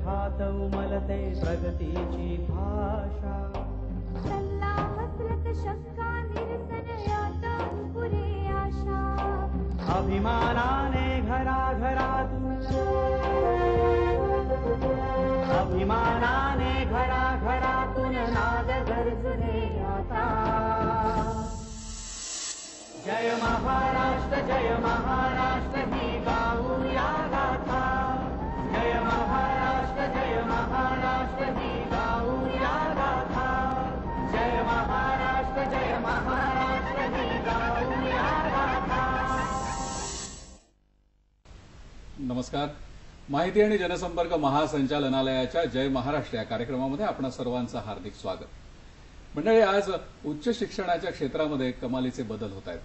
कंठात उमलते प्रगतीची भाषा. सल्ला हसरत शंका निरसन यात पुरे आशा. अभिमानाने घराघरातून, अभिमानाने घराघरातून नाद गरजले आता. जय महाराष्ट्र ही गाऊया गाथा. जय महाराष्ट्र ही गाऊया गाथा. जय महाराष्ट्र ही गाऊया गाथा. नमस्कार. माहिती आणि जनसंपर्क महासंचालनालयाच्या जय महाराष्ट्र या कार्यक्रमामध्ये आपणा सर्वांचं हार्दिक स्वागत. मंडळी, आज उच्च शिक्षणाच्या क्षेत्रामध्ये कमालीचे बदल होत आहेत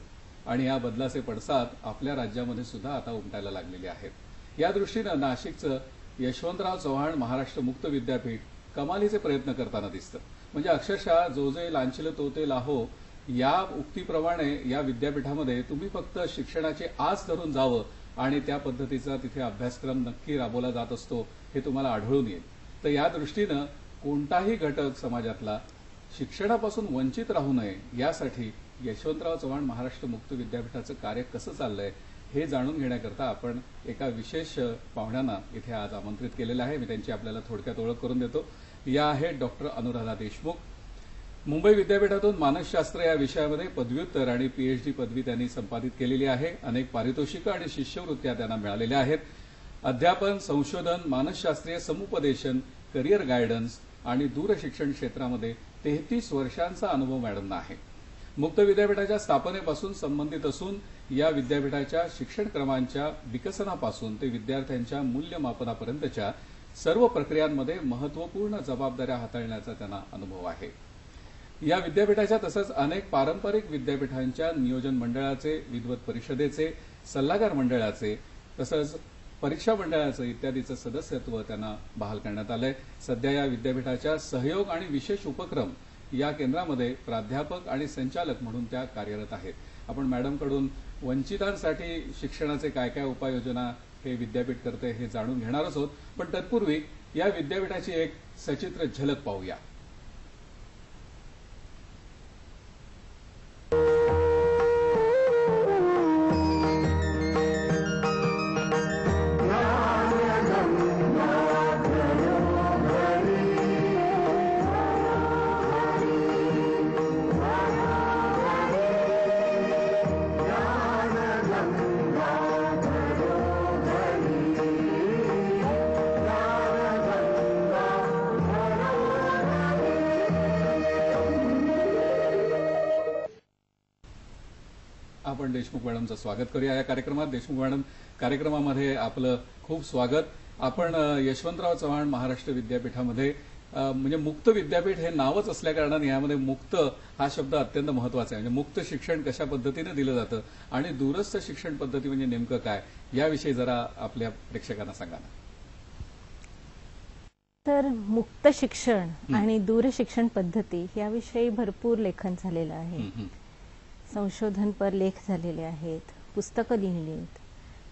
आणि या बदलाचे पडसाद आपल्या राज्यामध्ये सुद्धा आता उमटायला लागलेले आहेत. या दृष्टीनं नाशिकचं यशवंतराव चव्हाण महाराष्ट्र मुक्त विद्यापीठ कमालीचे प्रयत्न करताना दिसतं. म्हणजे अक्षरशः जो जे लांछिल तो ते लाहो या उक्तीप्रमाणे या विद्यापीठामध्ये तुम्ही फक्त शिक्षणाची आस धरून जावं आणि त्या पद्धतीचा तिथे अभ्यासक्रम नक्की राबवला जात असतो हे तुम्हाला आढळून येईल. तर या दृष्टीनं कोणताही घटक समाजातला शिक्षणापासून वंचित राहू नये यासाठी यशवंतराव चव्हाण महाराष्ट्र मुक्त विद्यापीठाचं कार्य कसं चाललंय हे जाणून घेण्याकरता आपण एका विशेष पाहुण्यांना इथे आज आमंत्रित केलेलं आहे. मी त्यांची आपल्याला थोडक्यात ओळख करून देतो. या आहेत डॉक्टर अनुराधा देशमुख. मुंबई विद्यापीठातून मानसशास्त्र या विषयामध्ये पदव्युत्तर आणि पीएचडी पदवी त्यांनी संपादित केलेली आहे. अनेक पारितोषिकं आणि शिष्यवृत्त्या त्यांना मिळालेल्या आहेत. अध्यापन, संशोधन, मानसशास्त्रीय समुपदेशन, करिअर गायडन्स आणि दूरशिक्षण क्षेत्रामध्ये 33 वर्षांचा अनुभव मॅडमना आहे. मुक्त विद्यापीठाच्या स्थापनेपासून संबंधित असून या विद्यापीठाच्या शिक्षणक्रमांच्या विकसनापासून ते विद्यार्थ्यांच्या मूल्यमापनापर्यंतच्या सर्व प्रक्रियांमध्ये महत्वपूर्ण जबाबदाऱ्या हाताळण्याचा त्यांना अनुभव आहे. या विद्यापीठाच्या तसंच अनेक पारंपरिक विद्यापीठांच्या नियोजन मंडळाचे, विद्वत परिषदेचे, सल्लागार मंडळाचे तसंच परीक्षा मंडळाचं इत्यादीचं सदस्यत्व त्यांना बहाल करण्यात आलंय. सध्या या विद्यापीठाच्या सहयोग आणि विशेष उपक्रम या केंद्रामध्ये प्राध्यापक आणि संचालक म्हणून त्या कार्यरत आहेत. आपण मॅडमकडून वंचितांसाठी शिक्षणाचे काय काय उपाययोजना हे विद्यापीठ करते हे जाणून घेणारच आहोत. पण तत्पूर्वी या विद्यापीठाची एक सचित्र झलक पाहूया. आपण देशमुख मॅडमचं स्वागत करूया या कार्यक्रमात. देशमुख मॅडम, कार्यक्रमामध्ये आपलं खूप स्वागत. आपण यशवंतराव चव्हाण महाराष्ट्र विद्यापीठामध्ये म्हणजे मुक्त विद्यापीठ हे नावच असल्या कारणाने यामध्ये मुक्त हा शब्द अत्यंत महत्वाचा आहे. म्हणजे मुक्त शिक्षण कशा पद्धतीने दिलं जातं आणि दूरस्थ शिक्षण पद्धती म्हणजे नेमकं काय याविषयी जरा आपल्या प्रेक्षकांना सांगा ना. तर मुक्त शिक्षण आणि दूरशिक्षण पद्धती याविषयी भरपूर लेखन झालेलं आहे. संशोधनपर लेख झालेले आहेत, पुस्तकं लिहिली आहेत.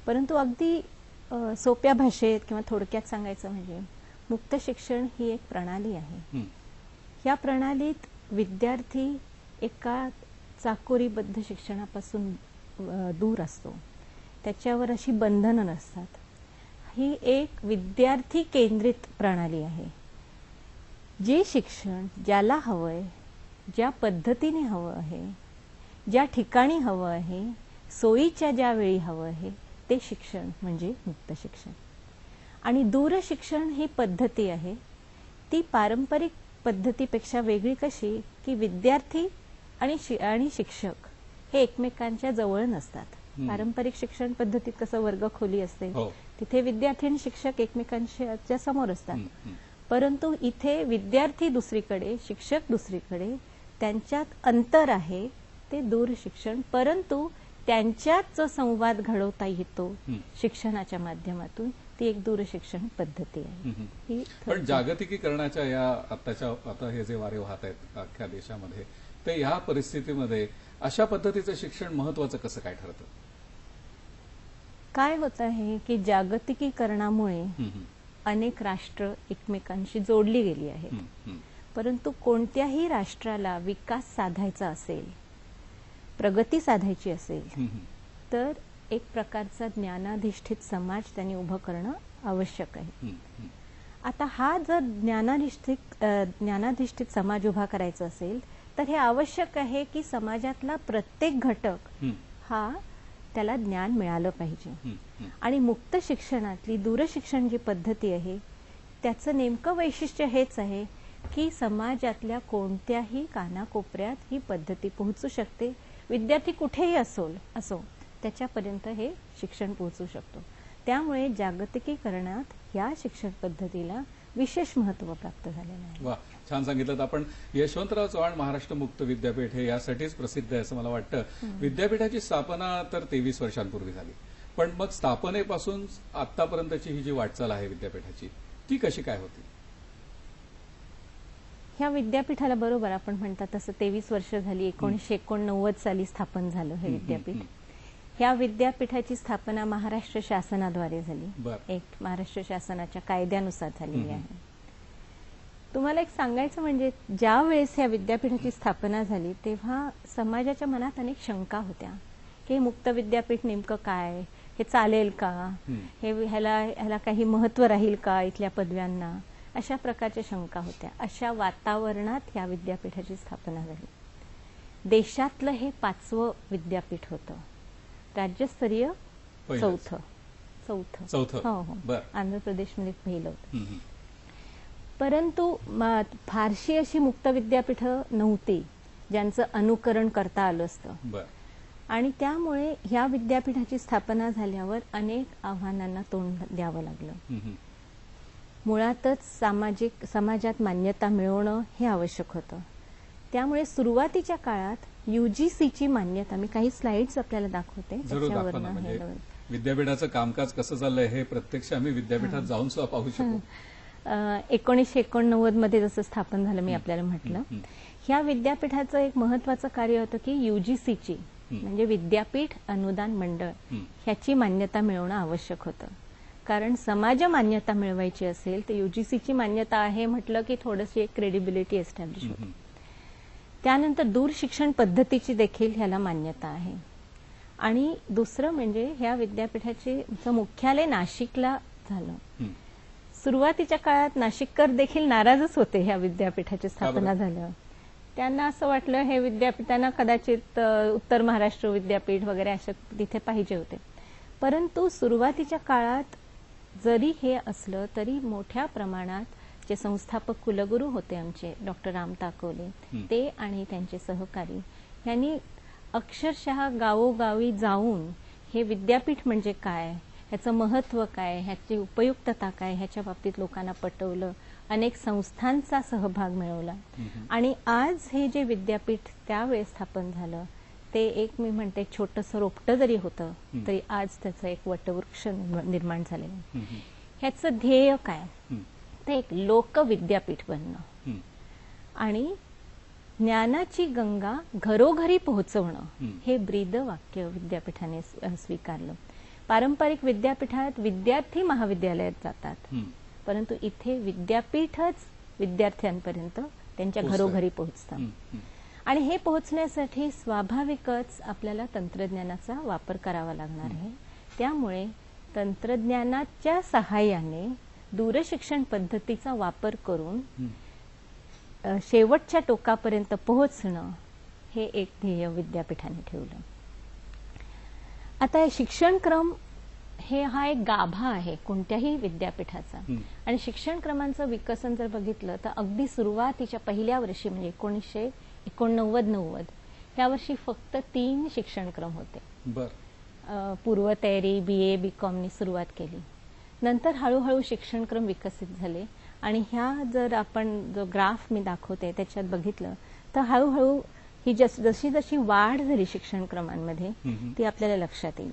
परंतु अगदी सोप्या भाषेत किंवा थोडक्यात सांगायचं म्हणजे मुक्त शिक्षण ही एक प्रणाली आहे. या प्रणालीत विद्यार्थी एका चाकोरीबद्ध शिक्षणापासून दूर असतो. त्याच्यावर अशी बंधनं नसतात. ही एक विद्यार्थी केंद्रित प्रणाली आहे. जे शिक्षण ज्याला हवंय, ज्या पद्धतीने हवं आहे, ज्या ठिकाणी हवं आहे, सोयीच्या ज्या वेळी हवं आहे ते शिक्षण म्हणजे मुक्त शिक्षण. आणि दूरशिक्षण ही पद्धती आहे. ती पारंपरिक पद्धतीपेक्षा वेगळी कशी की विद्यार्थी आणि शिक्षक हे एकमेकांच्या जवळ नसतात. पारंपरिक शिक्षण पद्धतीत कसं वर्गखोली असते, तिथे विद्यार्थी आणि शिक्षक एकमेकांच्या समोर असतात. परंतु इथे विद्यार्थी दुसरीकडे, शिक्षक दुसरीकडे, त्यांच्यात अंतर आहे, ते दूरशिक्षण. परंतु त्यांच्यात जो संवाद घडवता येतो शिक्षणाच्या माध्यमातून ती एक दूरशिक्षण पद्धती आहे. पण जागतिकीकरणाच्या या आता हे जे वारे वाहत आहेत अख्ख्या देशामध्ये, ते ह्या परिस्थितीमध्ये अशा पद्धतीचं शिक्षण महत्वाचं कसं काय ठरतं? काय होत आहे की जागतिकीकरणामुळे अनेक राष्ट्र एकमेकांशी जोडली गेली आहेत. परंतु कोणत्याही राष्ट्राला विकास साधायचा असेल, प्रगती साधायची असेल, तर एक प्रकारचा ज्ञानाधिष्ठित समाज त्यांनी उभं करणं आवश्यक आहे. आता हा जर ज्ञानाधिष्ठित समाज उभा करायचा असेल तर हे आवश्यक आहे की समाजातला प्रत्येक घटक हा त्याला ज्ञान मिळालं पाहिजे. आणि मुक्त शिक्षणातली दूरशिक्षण जी पद्धती आहे त्याचं नेमकं वैशिष्ट्य हेच आहे की समाजातल्या कोणत्याही कानाकोपऱ्यात ही पद्धती पोहोचू शकते. विद्यार्थी कुठेही असो त्याच्यापर्यंत हे शिक्षण पोहोचू शकतो. त्यामुळे जागतिकीकरणात या शिक्षण पद्धतीला विशेष महत्त्व प्राप्त झालेलं आहे. वा, छान सांगितलं आपण. यशवंतराव चव्हाण महाराष्ट्र मुक्त विद्यापीठ हे यासाठीच प्रसिद्ध आहे असं मला वाटतं. विद्यापीठाची स्थापना तर 23 वर्षांपूर्वी झाली, पण मग स्थापनेपासून आतापर्यंतची ही जी वाटचाल आहे विद्यापीठाची ती कशी काय होती? ह्या विद्यापीठाला बरोबर आपण म्हणतात तसं 23 वर्ष झाली. 1989 साली स्थापन झालं हे विद्यापीठ. ह्या विद्यापीठाची स्थापना महाराष्ट्र शासनाद्वारे झाली. एक महाराष्ट्र शासनाच्या कायद्यानुसार झालेली आहे. तुम्हाला एक सांगायचं म्हणजे ज्या वेळेस ह्या विद्यापीठाची स्थापना झाली तेव्हा समाजाच्या मनात अनेक शंका होत्या की मुक्त विद्यापीठ नेमकं काय, हे चालेल का, हे ह्याला काही महत्त्व राहील का इथल्या पदव्यांना, अशा प्रकारच्या शंका होत्या. अशा वातावरणात ह्या विद्यापीठाची स्थापना झाली. देशातलं हे 5वं विद्यापीठ होतं. राज्यस्तरीय चौथं. हो. आंध्र प्रदेशमध्ये पहिलं होतं. परंतु फारशी अशी मुक्त विद्यापीठं नव्हती ज्यांचं अनुकरण करता आलं असतं. आणि त्यामुळे ह्या विद्यापीठाची स्थापना झाल्यावर अनेक आव्हानांना तोंड द्यावं लागलं. मुळातच समाजात मान्यता मिळवणं हे आवश्यक होतं. त्यामुळे सुरुवातीच्या काळात UGCची मान्यता, मी काही स्लाइड्स आपल्याला दाखवते त्याच्यावरनं. विद्यापीठाचं कामकाज कसं चाललंय हे प्रत्यक्ष आम्ही विद्यापीठात जाऊन सुद्धा पाहू शकतो. 1989 मध्ये जसं स्थापन झालं मी आपल्याला म्हटलं, ह्या विद्यापीठाचं एक महत्वाचं कार्य होतं की UGCची म्हणजे विद्यापीठ अनुदान मंडळ ह्याची मान्यता मिळवणं आवश्यक होतं. कारण समाज मान्यता मिळवायची असेल तर UGCची मान्यता आहे म्हटलं की थोडीशी एक क्रेडिबिलिटी एस्टॅब्लिश होते. त्यानंतर दूरशिक्षण पद्धतीची देखील ह्याला मान्यता आहे. आणि दुसरं म्हणजे ह्या विद्यापीठाचे मुख्यालय नाशिकला झालं. सुरुवातीच्या काळात नाशिककर देखील नाराजच होते ह्या विद्यापीठाची स्थापना झाल्यावर. त्यांना असं वाटलं हे विद्यापीठांना कदाचित उत्तर महाराष्ट्र विद्यापीठ वगैरे अशा तिथे पाहिजे होते. परंतु सुरुवातीच्या काळात जरी हे असलं तरी मोठ्या प्रमाणात जे संस्थापक कुलगुरू होते आमचे डॉक्टर राम ताकवले, ते आणि त्यांचे सहकारी यांनी अक्षरशः गावोगावी जाऊन हे विद्यापीठ म्हणजे काय, ह्याचं महत्त्व काय, ह्याची उपयुक्तता काय, ह्याच्या बाबतीत लोकांना पटवलं. अनेक संस्थांचा सहभाग मिळवला. आणि आज हे जे विद्यापीठ त्यावेळेस स्थापन झालं ते एक मी म्हणते छोटंसं रोपटं जरी होतं तरी आज त्याचं एक वटवृक्ष निर्माण झालेलं आहे. ह्याचं ध्येय काय, ते एक लोकविद्यापीठ बनणं आणि ज्ञानाची गंगा घरोघरी पोहोचवणं हे ब्रीद वाक्य विद्यापीठाने स्वीकारलं. पारंपरिक विद्यापीठात विद्यार्थी महाविद्यालयात जातात, परंतु इथे विद्यापीठच विद्यार्थ्यांपर्यंत त्यांच्या घरोघरी पोहोचतात. आणि हे पोहोचण्यासाठी स्वाभाविकच आपल्याला तंत्रज्ञानाचा वापर करावा लागणार आहे. त्यामुळे तंत्रज्ञानाच्या सहाय्याने दूरशिक्षण पद्धतीचा वापर करून शेवटच्या टोकापर्यंत पोहोचणं हे एक ध्येय विद्यापीठाने ठेवलं. आता शिक्षणक्रम हा एक गाभा आहे कोणत्याही विद्यापीठाचा. आणि शिक्षणक्रमांचं विकसन जर बघितलं तर अगदी सुरुवातीच्या पहिल्या वर्षी म्हणजे 1989 या वर्षी फक्त 3 शिक्षणक्रम होते. पूर्वतयारी BA BComनी सुरुवात केली. नंतर हळूहळू शिक्षणक्रम विकसित झाले. आणि ह्या जर आपण जो ग्राफ मी दाखवते त्याच्यात बघितलं तर हळूहळू ही जशी जशी वाढ झाली शिक्षणक्रमांमध्ये ती आपल्याला लक्षात येईल.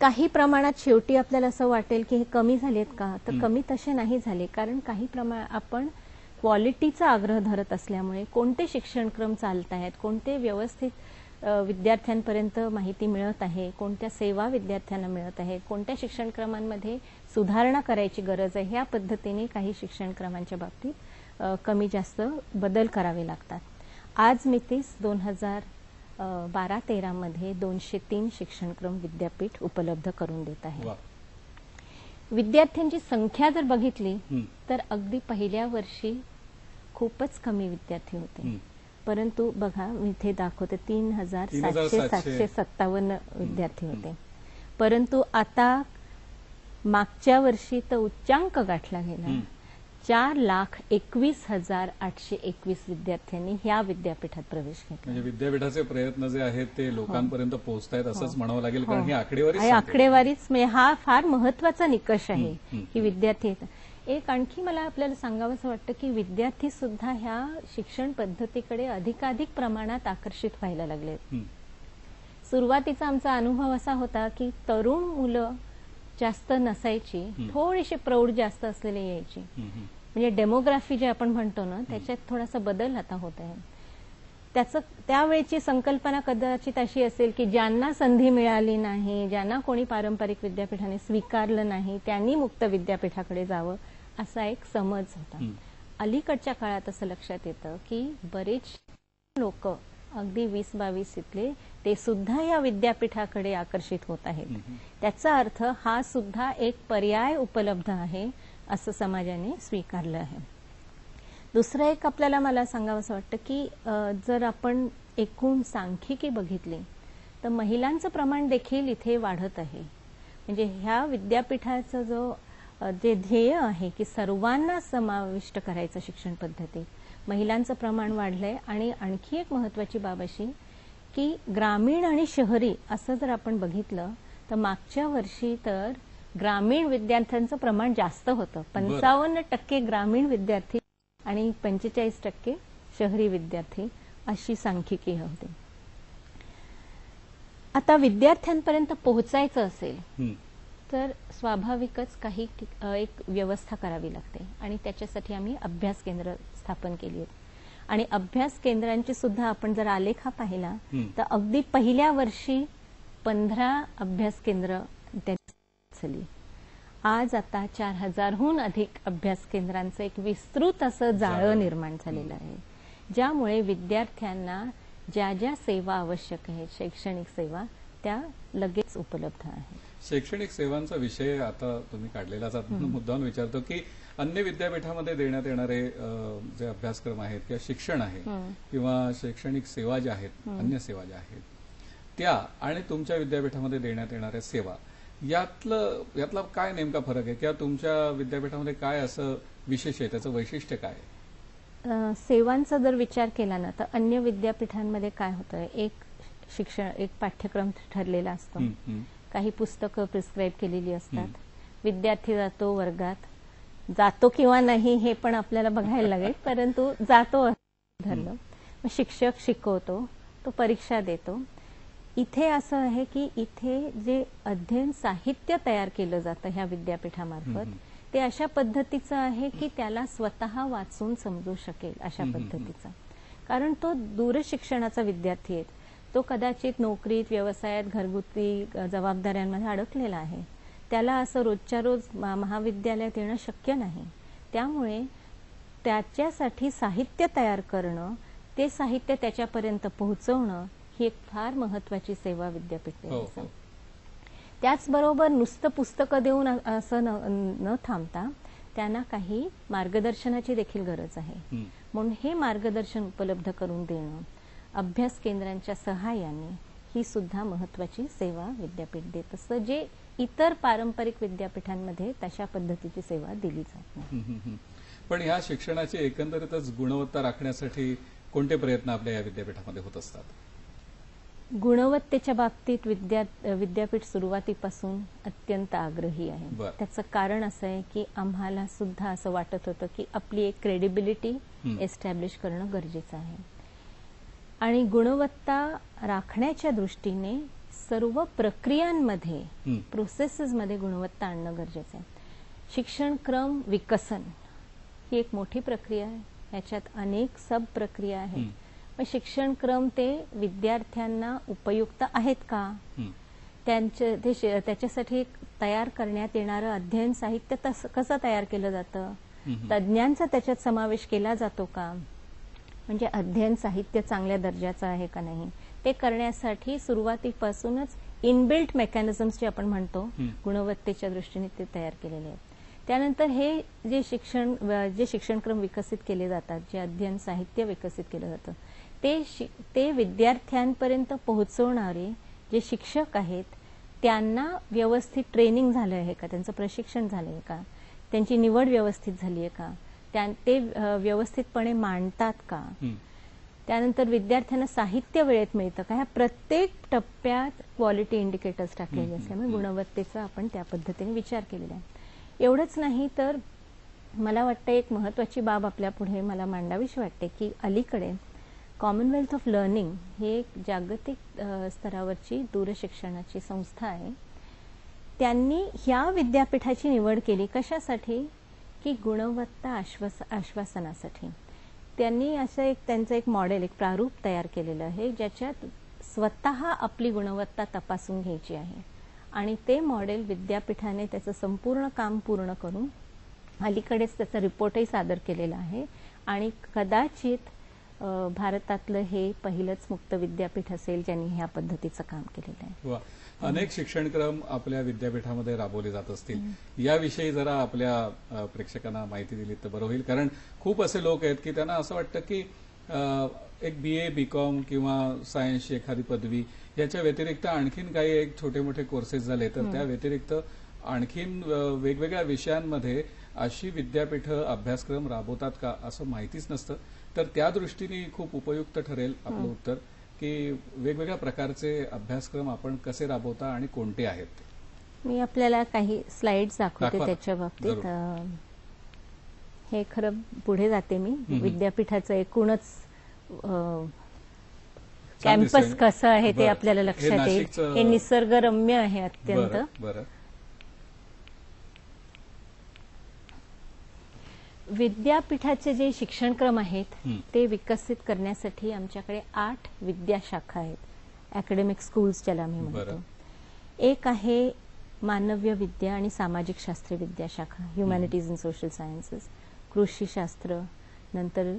काही प्रमाणात शेवटी आपल्याला असं वाटेल की हे कमी झालेत का, तर कमी तसे नाही झाले. कारण काही प्रमाणात आपण क्वालिटीचा आग्रह धरत असल्यामुळे कोणते शिक्षणक्रम चालत आहेत, कोणते व्यवस्थित विद्यार्थ्यांपर्यंत माहिती मिळत आहे, कोणत्या सेवा विद्यार्थ्यांना मिळत आहे, कोणत्या शिक्षणक्रमांमध्ये सुधारणा करायची गरज आहे, ह्या पद्धतीने काही शिक्षणक्रमांच्या बाबतीत कमी जास्त बदल करावे लागतात. आज मितीस 2012-13 मध्ये 203 शिक्षणक्रम विद्यापीठ उपलब्ध करून देत आहे. विद्यार्थ्यांची संख्या जर बघितली तर अगदी पहिल्या वर्षी खूपच कमी विद्यार्थी होते, परंतु बघा मी इथे दाखवते 3,757 विद्यार्थी होते, परंतु आता मागच्या वर्षी तर उच्चांक गाठला गेला. 4,21,821 विद्यार्थ्यांनी ह्या विद्यापीठात प्रवेश घेतला. म्हणजे विद्यापीठाचे प्रयत्न जे आहेत ते लोकांपर्यंत पोहोचतायत असंच म्हणावं लागेल, कारण ही आकडेवारीच म्हणजे हा फार महत्वाचा निकष आहे की विद्यार्थी. एक आणखी मला आपल्याला सांगावंसं वाटतं की विद्यार्थी सुद्धा ह्या शिक्षण पद्धतीकडे अधिकाधिक प्रमाणात आकर्षित व्हायला लागले. सुरुवातीचा आमचा अनुभव असा होता की तरुण मुलं जास्त नसायची, थोडीशी प्रौढ जास्त असलेली यायची. म्हणजे डेमोग्राफी जे आपण म्हणतो ना, त्याच्यात थोडासा बदल आता होत आहे. त्यावेळची संकल्पना कदाचित अशी असेल की ज्यांना संधी मिळाली नाही, ज्यांना कोणी पारंपरिक विद्यापीठाने स्वीकारलं नाही, त्यांनी मुक्त विद्यापीठाकडे जावं असा एक समज होता. अलीकडच्या काळात असं लक्षात येतं की बरेच लोक अगदी 20-22 इथले ते सुद्धा या विद्यापीठाकडे आकर्षित होत आहेत. त्याचा अर्थ हा सुद्धा एक पर्याय उपलब्ध आहे असं समाजाने स्वीकारलं आहे. दुसरं एक आपल्याला मला सांगावंसं वाटतं की जर आपण एकूण सांख्यिकी बघितली तर महिलांचं प्रमाण देखील इथे वाढत आहे. म्हणजे ह्या विद्यापीठाचं जे ध्येय आहे की सर्वांना समाविष्ट करायचं शिक्षण पद्धती, महिलांचं प्रमाण वाढलंय. आणि आणखी एक महत्वाची बाब अशी की ग्रामीण आणि शहरी असं जर आपण बघितलं तर मागच्या वर्षी तर ग्रामीण विद्यार्थ्यांचं प्रमाण जास्त होतं. 55% ग्रामीण विद्यार्थी आणि 45% शहरी विद्यार्थी अशी सांख्यिकी होती. आता विद्यार्थ्यांपर्यंत पोहोचायचं असेल तर स्वाभाविकच काही एक व्यवस्था करावी लागते आणि त्याच्यासाठी आम्ही अभ्यास केंद्र स्थापन केली आहेत. आणि अभ्यास केंद्रांची सुद्धा आपण जर आलेख हा पाहिला तर अगदी पहिल्या वर्षी 15 अभ्यास केंद्र झाली. आज आता 4,000हून अधिक अभ्यास केंद्रांचं एक विस्तृत असं जाळं निर्माण झालेलं आहे, ज्यामुळे विद्यार्थ्यांना ज्या ज्या सेवा आवश्यक आहेत, शैक्षणिक सेवा, त्या लगेच उपलब्ध आहेत. शैक्षणिक सेवांचा विषय आता तुम्ही काढलेलाच मुद्दाम विचारतो की अन्य विद्यापीठामध्ये देण्यात येणारे जे अभ्यासक्रम आहेत किंवा शिक्षण आहे किंवा शैक्षणिक सेवा ज्या आहेत, अन्य सेवा ज्या आहेत त्या आणि तुमच्या विद्यापीठामध्ये देण्यात येणाऱ्या सेवा यातला काय नेमका फरक आहे किंवा तुमच्या विद्यापीठामध्ये काय असं विशेष आहे, त्याचं वैशिष्ट्य काय आहे? सेवांचा जर विचार केला ना तर अन्य विद्यापीठांमध्ये काय होतं, एक पाठ्यक्रम ठरलेला असतो, काही पुस्तकं प्रिस्क्राईब केलेली असतात, विद्यार्थी जातो वर्गात, जातो किंवा नाही हे पण आपल्याला बघायला लागेल, परंतु जातो धरलं, शिक्षक शिकवतो, तो परीक्षा देतो. इथे असं आहे की इथे जे अध्ययन साहित्य तयार केलं जातं ह्या विद्यापीठामार्फत ते अशा पद्धतीचं आहे की त्याला स्वतः वाचून समजू शकेल अशा पद्धतीचा. कारण तो दूरशिक्षणाचा विद्यार्थी आहे, तो कदाचित नोकरीत, व्यवसायात, घरगुती जबाबदाऱ्यांमध्ये अडकलेला आहे, त्याला असं रोजच्या रोज महाविद्यालयात येणं शक्य नाही. त्यामुळे त्याच्यासाठी साहित्य तयार करणं, ते साहित्य त्याच्यापर्यंत पोहोचवणं ही एक फार महत्वाची सेवा विद्यापीठ देण्याचा. त्याचबरोबर नुसतं पुस्तकं देऊन असं न थांबता त्यांना काही मार्गदर्शनाची देखील गरज आहे. म्हणून हे मार्गदर्शन उपलब्ध करून देणं अभ्यास केंद्रांच्या सहाय्याने ही सुद्धा महत्वाची सेवा विद्यापीठ देत असतं, जे इतर पारंपरिक विद्यापीठांमध्ये तशा पद्धतीची सेवा दिली जात नाही. पण या शिक्षणाची एकंदरीतच गुणवत्ता राखण्यासाठी कोणते प्रयत्न आपल्या या विद्यापीठामध्ये होत असतात? गुणवत्तेच्या बाबतीत विद्यापीठ सुरुवातीपासून अत्यंत आग्रही आहे. त्याचं कारण असं आहे की आम्हाला सुद्धा असं वाटत होतं की आपली एक क्रेडिबिलिटी एस्टॅब्लिश करणं गरजेचं आहे आणि गुणवत्ता राखण्याच्या दृष्टीने सर्व प्रक्रियांमध्ये, प्रोसेसेसमध्ये गुणवत्ता आणणं गरजेचं आहे. शिक्षणक्रम विकसन ही एक मोठी प्रक्रिया आहे, याच्यात अनेक सब प्रक्रिया आहेत. पण शिक्षणक्रम ते विद्यार्थ्यांना उपयुक्त आहेत का, हं. त्याच्यासाठी तयार करण्यात येणारं अध्ययन साहित्य कसं तयार केलं जातं, तज्ज्ञांचा त्याच्यात समावेश केला जातो का, म्हणजे अध्ययन साहित्य चांगल्या दर्जाचं आहे का नाही, ते करण्यासाठी सुरुवातीपासूनच इनबिल्ट मेकॅनिझम्स जे आपण म्हणतो गुणवत्तेच्या दृष्टीने ते तयार केलेले आहेत. त्यानंतर हे जे शिक्षणक्रम विकसित केले जातात, जे अध्ययन साहित्य विकसित केलं जातं, ते विद्यार्थ्यांपर्यंत पोहोचवणारे जे शिक्षक आहेत त्यांना व्यवस्थित ट्रेनिंग झालं आहे का, त्यांचं प्रशिक्षण झालं आहे का, त्यांची निवड व्यवस्थित झाली आहे का, ते व्यवस्थितपणे मांडतात का, त्यानंतर विद्यार्थ्यांना साहित्य वेळेत मिळतं का, ह्या प्रत्येक टप्प्यात क्वालिटी इंडिकेटर्स टाकलेले असल्यामुळे गुणवत्तेचा आपण त्या पद्धतीने विचार केलेला आहे. एवढंच नाही तर मला वाटतं एक महत्वाची बाब आपल्या पुढे मला मांडावीशी वाटते की अलीकडे कॉमनवेल्थ ऑफ लर्निंग ही एक जागतिक स्तरावरची दूरशिक्षणाची संस्था आहे. त्यांनी ह्या विद्यापीठाची निवड केली कशासाठी की गुणवत्ता आश्वासनासाठी. त्यांनी असं त्यांचं एक मॉडेल, एक प्रारूप तयार केलेलं आहे ज्याच्यात स्वतः आपली गुणवत्ता तपासून घ्यायची आहे आणि ते मॉडेल विद्यापीठाने त्याचं संपूर्ण काम पूर्ण करून अलीकडेच त्याचा रिपोर्टही सादर केलेला आहे आणि कदाचित भारतातलं हे पहिलंच मुक्त विद्यापीठ असेल ज्यांनी ह्या पद्धतीचं काम केलेलं आहे. अनेक शिक्षणक्रम आपल्या विद्यापीठामध्ये राबवले जात असतील, याविषयी जरा आपल्या प्रेक्षकांना माहिती दिली तर बरं होईल. कारण खूप असे लोक आहेत की त्यांना असं वाटतं की एक BA BCom किंवा सायन्सची एखादी पदवी याच्या व्यतिरिक्त आणखीन काही एक छोटे मोठे कोर्सेस झाले तर त्या व्यतिरिक्त आणखीन वेगवेगळ्या विषयांमध्ये अशी विद्यापीठं अभ्यासक्रम राबवतात का असं माहितीच नसतं. तर त्या दृष्टीने खूप उपयुक्त ठरेल आपलं उत्तर की वेगवेगळ्या प्रकारचे अभ्यासक्रम आपण कसे राबवता आणि कोणते आहेत. मी आपल्याला काही स्लाइड्स दाखवते त्याच्या बाबतीत. हे खरं पुढे जाते मी. विद्यापीठाचं एकूणच कॅम्पस कसं आहे ते आपल्याला लक्षात येईल. हे निसर्गरम्य आहे अत्यंत. विद्यापीठाचे जे शिक्षणक्रम आहेत ते विकसित करण्यासाठी आमच्याकडे 8 विद्याशाखा आहेत. अकॅडमिक स्कूल्स ज्याला आम्ही म्हणतो. एक आहे मानव्य विद्या आणि सामाजिक शास्त्रे विद्याशाखा, ह्युमॅनिटीज अँड सोशल सायन्सेस. कृषीशास्त्र, नंतर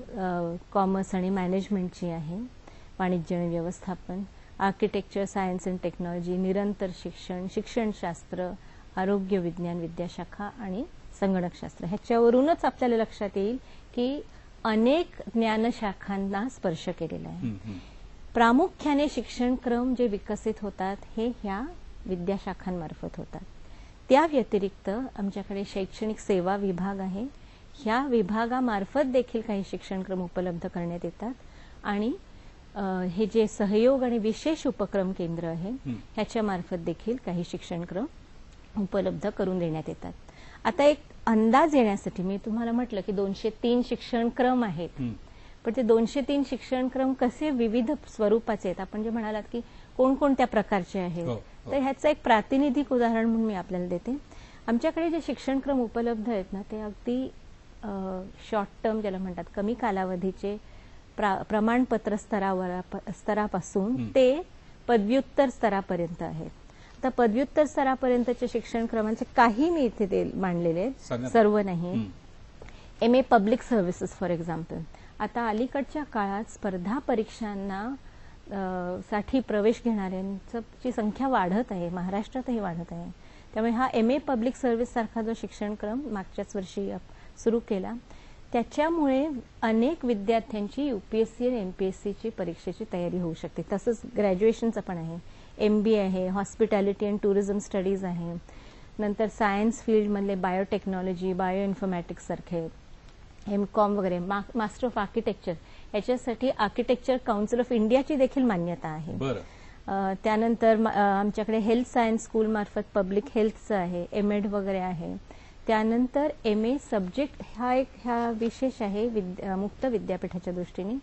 कॉमर्स आणि मॅनेजमेंटची आहे, वाणिज्य आणि व्यवस्थापन, आर्किटेक्चर, सायन्स अँड टेक्नॉलॉजी, निरंतर शिक्षण, शिक्षणशास्त्र, आरोग्य विज्ञान विद्याशाखा आणि संगणकशास्त्र. ह्याच्यावरूनच आपल्याला लक्षात येईल की अनेक ज्ञानशाखांना स्पर्श केलेला आहे. प्रामुख्याने शिक्षणक्रम जे विकसित होतात हे ह्या विद्याशाखांमार्फत होतात. त्या व्यतिरिक्त आमच्याकडे शैक्षणिक सेवा विभाग आहे. ह्या विभागामार्फत देखील काही शिक्षणक्रम उपलब्ध करण्यात येतात आणि हे जे सहयोग आणि विशेष उपक्रम केंद्र आहे ह्याच्या मार्फत देखील काही शिक्षणक्रम उपलब्ध करून देण्यात येतात. आता एक अंदाज येण्यासाठी मी तुम्हाला म्हटलं की 203 शिक्षणक्रम आहेत, पण ते 203 शिक्षणक्रम कसे विविध स्वरूपाचे आहेत, आपण जे म्हणालात की कोणकोणत्या प्रकारचे आहेत, तर ह्याचं एक प्रातिनिधिक उदाहरण म्हणून मी आपल्याला देते. आमच्याकडे जे शिक्षणक्रम उपलब्ध आहेत ना ते अगदी शॉर्ट टर्म ज्याला म्हणतात, कमी कालावधीचे प्रमाणपत्र स्तरापासून ते पदव्युत्तर स्तरापर्यंत आहेत. आता पदव्युत्तर स्तरापर्यंतच्या शिक्षणक्रमांचे काही मी इथे मांडलेले आहेत, सर्व नाही. MA public services for example. आता अलीकडच्या काळात स्पर्धा परीक्षांना साठी प्रवेश घेणाऱ्यांची संख्या वाढत आहे, महाराष्ट्रातही वाढत आहे. त्यामुळे हा MA पब्लिक सर्व्हिस सारखा जो शिक्षणक्रम मागच्याच वर्षी सुरू केला त्याच्यामुळे अनेक विद्यार्थ्यांची UPSC आणि MPSCची परीक्षेची तयारी होऊ शकते. तसंच ग्रॅज्युएशनचं पण आहे, MBA आहे, हॉस्पिटॅलिटी अँड टुरिझम स्टडीज आहे, नंतर सायन्स फील्डमधले बायोटेक्नॉलॉजी, बायो इन्फॉर्मॅटिक्स सारखे, MCOM वगैरे, मास्टर ऑफ आर्किटेक्चर, याच्यासाठी आर्किटेक्चर काउन्सिल ऑफ इंडियाची देखील मान्यता आहे. त्यानंतर आमच्याकडे हेल्थ सायन्स स्कूल मार्फत पब्लिक हेल्थचं आहे, MEd वगैरे आहे. त्यानंतर MA सब्जेक्ट ह्या विशेष आहे मुक्त विद्यापीठाच्या दृष्टीने.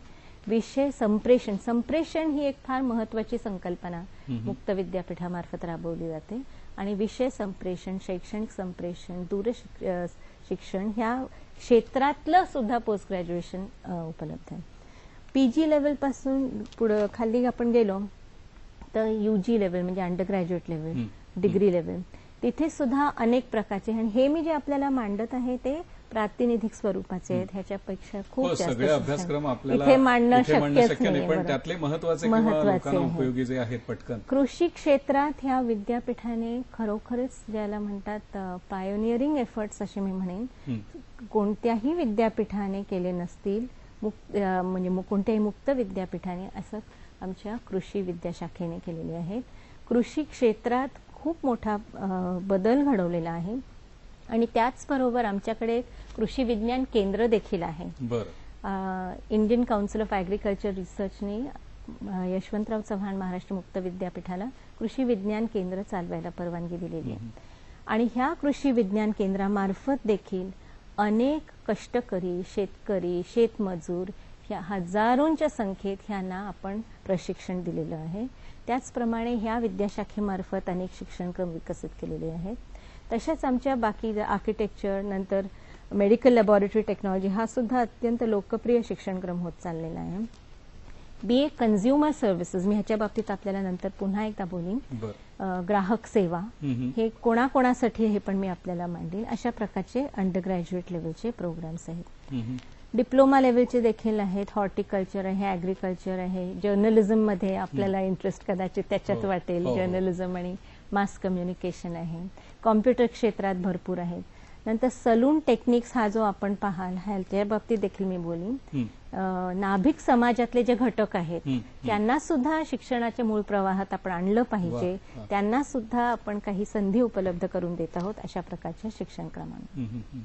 विषय संप्रेषण ही एक फार महत्वाची संकल्पना मुक्त विद्यापीठामार्फत राबवली जाते आणि विषय संप्रेषण, शैक्षणिक संप्रेषण, शिक्षण ह्या क्षेत्रातलं सुद्धा पोस्ट ग्रॅज्युएशन उपलब्ध आहे. PG लेवल पासून पुढे खाली आपण गेलो तर UG लेवल म्हणजे under graduate level, degree level, तिथे सुद्धा अनेक प्रकारचे, आणि हे मी जे आपल्याला मांडत आहे ते प्रातिनिधिक स्वरूपाचे आहेत, ह्याच्यापेक्षा खूप जास्त सगळे अभ्यासक्रम आपल्याला इथे मांडणं इथे शक्यच नाही, नाही. पण त्यातले महत्वाचे किंवा लोकांना आहे. उपयोगी जे आहेत पटकन. कृषी क्षेत्रात ह्या विद्यापीठाने खरोखरच ज्याला म्हणतात पायोनियरिंग एफर्ट्स असे मी म्हणेन, कोणत्याही विद्यापीठाने केले नसतील, म्हणजे कोणत्याही मुक्त विद्यापीठाने असं आमच्या कृषी विद्याशाखेने केलेले आहेत. कृषी क्षेत्रात खूप मोठा बदल घडवलेला आहे, आणि त्याचबरोबर आमच्याकडे कृषी विज्ञान केंद्र देखील आहे. इंडियन काउन्सिल ऑफ ॲग्रिकल्चर रिसर्चने यशवंतराव चव्हाण महाराष्ट्र मुक्त विद्यापीठाला कृषी विज्ञान केंद्र चालवायला परवानगी दिलेली आहे, आणि ह्या कृषी विज्ञान केंद्रामार्फत देखील अनेक कष्टकरी, शेतकरी, शेतमजूर ह्या हजारोंच्या संख्येत ह्यांना आपण प्रशिक्षण दिलेलं आहे. त्याचप्रमाणे ह्या विद्याशाखेमार्फत अनेक शिक्षणक्रम विकसित केलेले आहेत. तसेच आमच्या बाकी आर्किटेक्चर, नंतर मेडिकल लॅबोरेटरी टेक्नॉलॉजी हा सुद्धा अत्यंत लोकप्रिय शिक्षणक्रम होत चाललेला आहे. BA कन्झ्युमर सर्व्हिसेस, मी ह्याच्या बाबतीत आपल्याला नंतर पुन्हा एकदा बोलीन. ग्राहक सेवा हे कोणाकोणासाठी हे पण मी आपल्याला मांडेन. अशा प्रकारचे अंडर ग्रॅज्युएट लेवलचे प्रोग्राम्स आहेत. डिप्लोमा लेवलचे देखील आहेत. हॉर्टिकल्चर आहे, ॲग्रिकल्चर आहे, जर्नलिझम मध्ये आपल्याला इंटरेस्ट कदाचित त्याच्यात वाटेल, जर्नलिझम आणि मास कम्युनिकेशन आहे. कॉम्प्युटर क्षेत्रात भरपूर आहेत. नंतर सलून टेक्निक्स हा जो आपण पाहाल ह्याच्या बाबतीत देखील मी बोलीन. नाभिक समाजातले जे घटक आहेत त्यांना सुद्धा शिक्षणाच्या मूळ प्रवाहात आपण आणलं पाहिजे, त्यांना सुद्धा आपण काही संधी उपलब्ध करून देत आहोत अशा प्रकारच्या शिक्षणक्रमांना.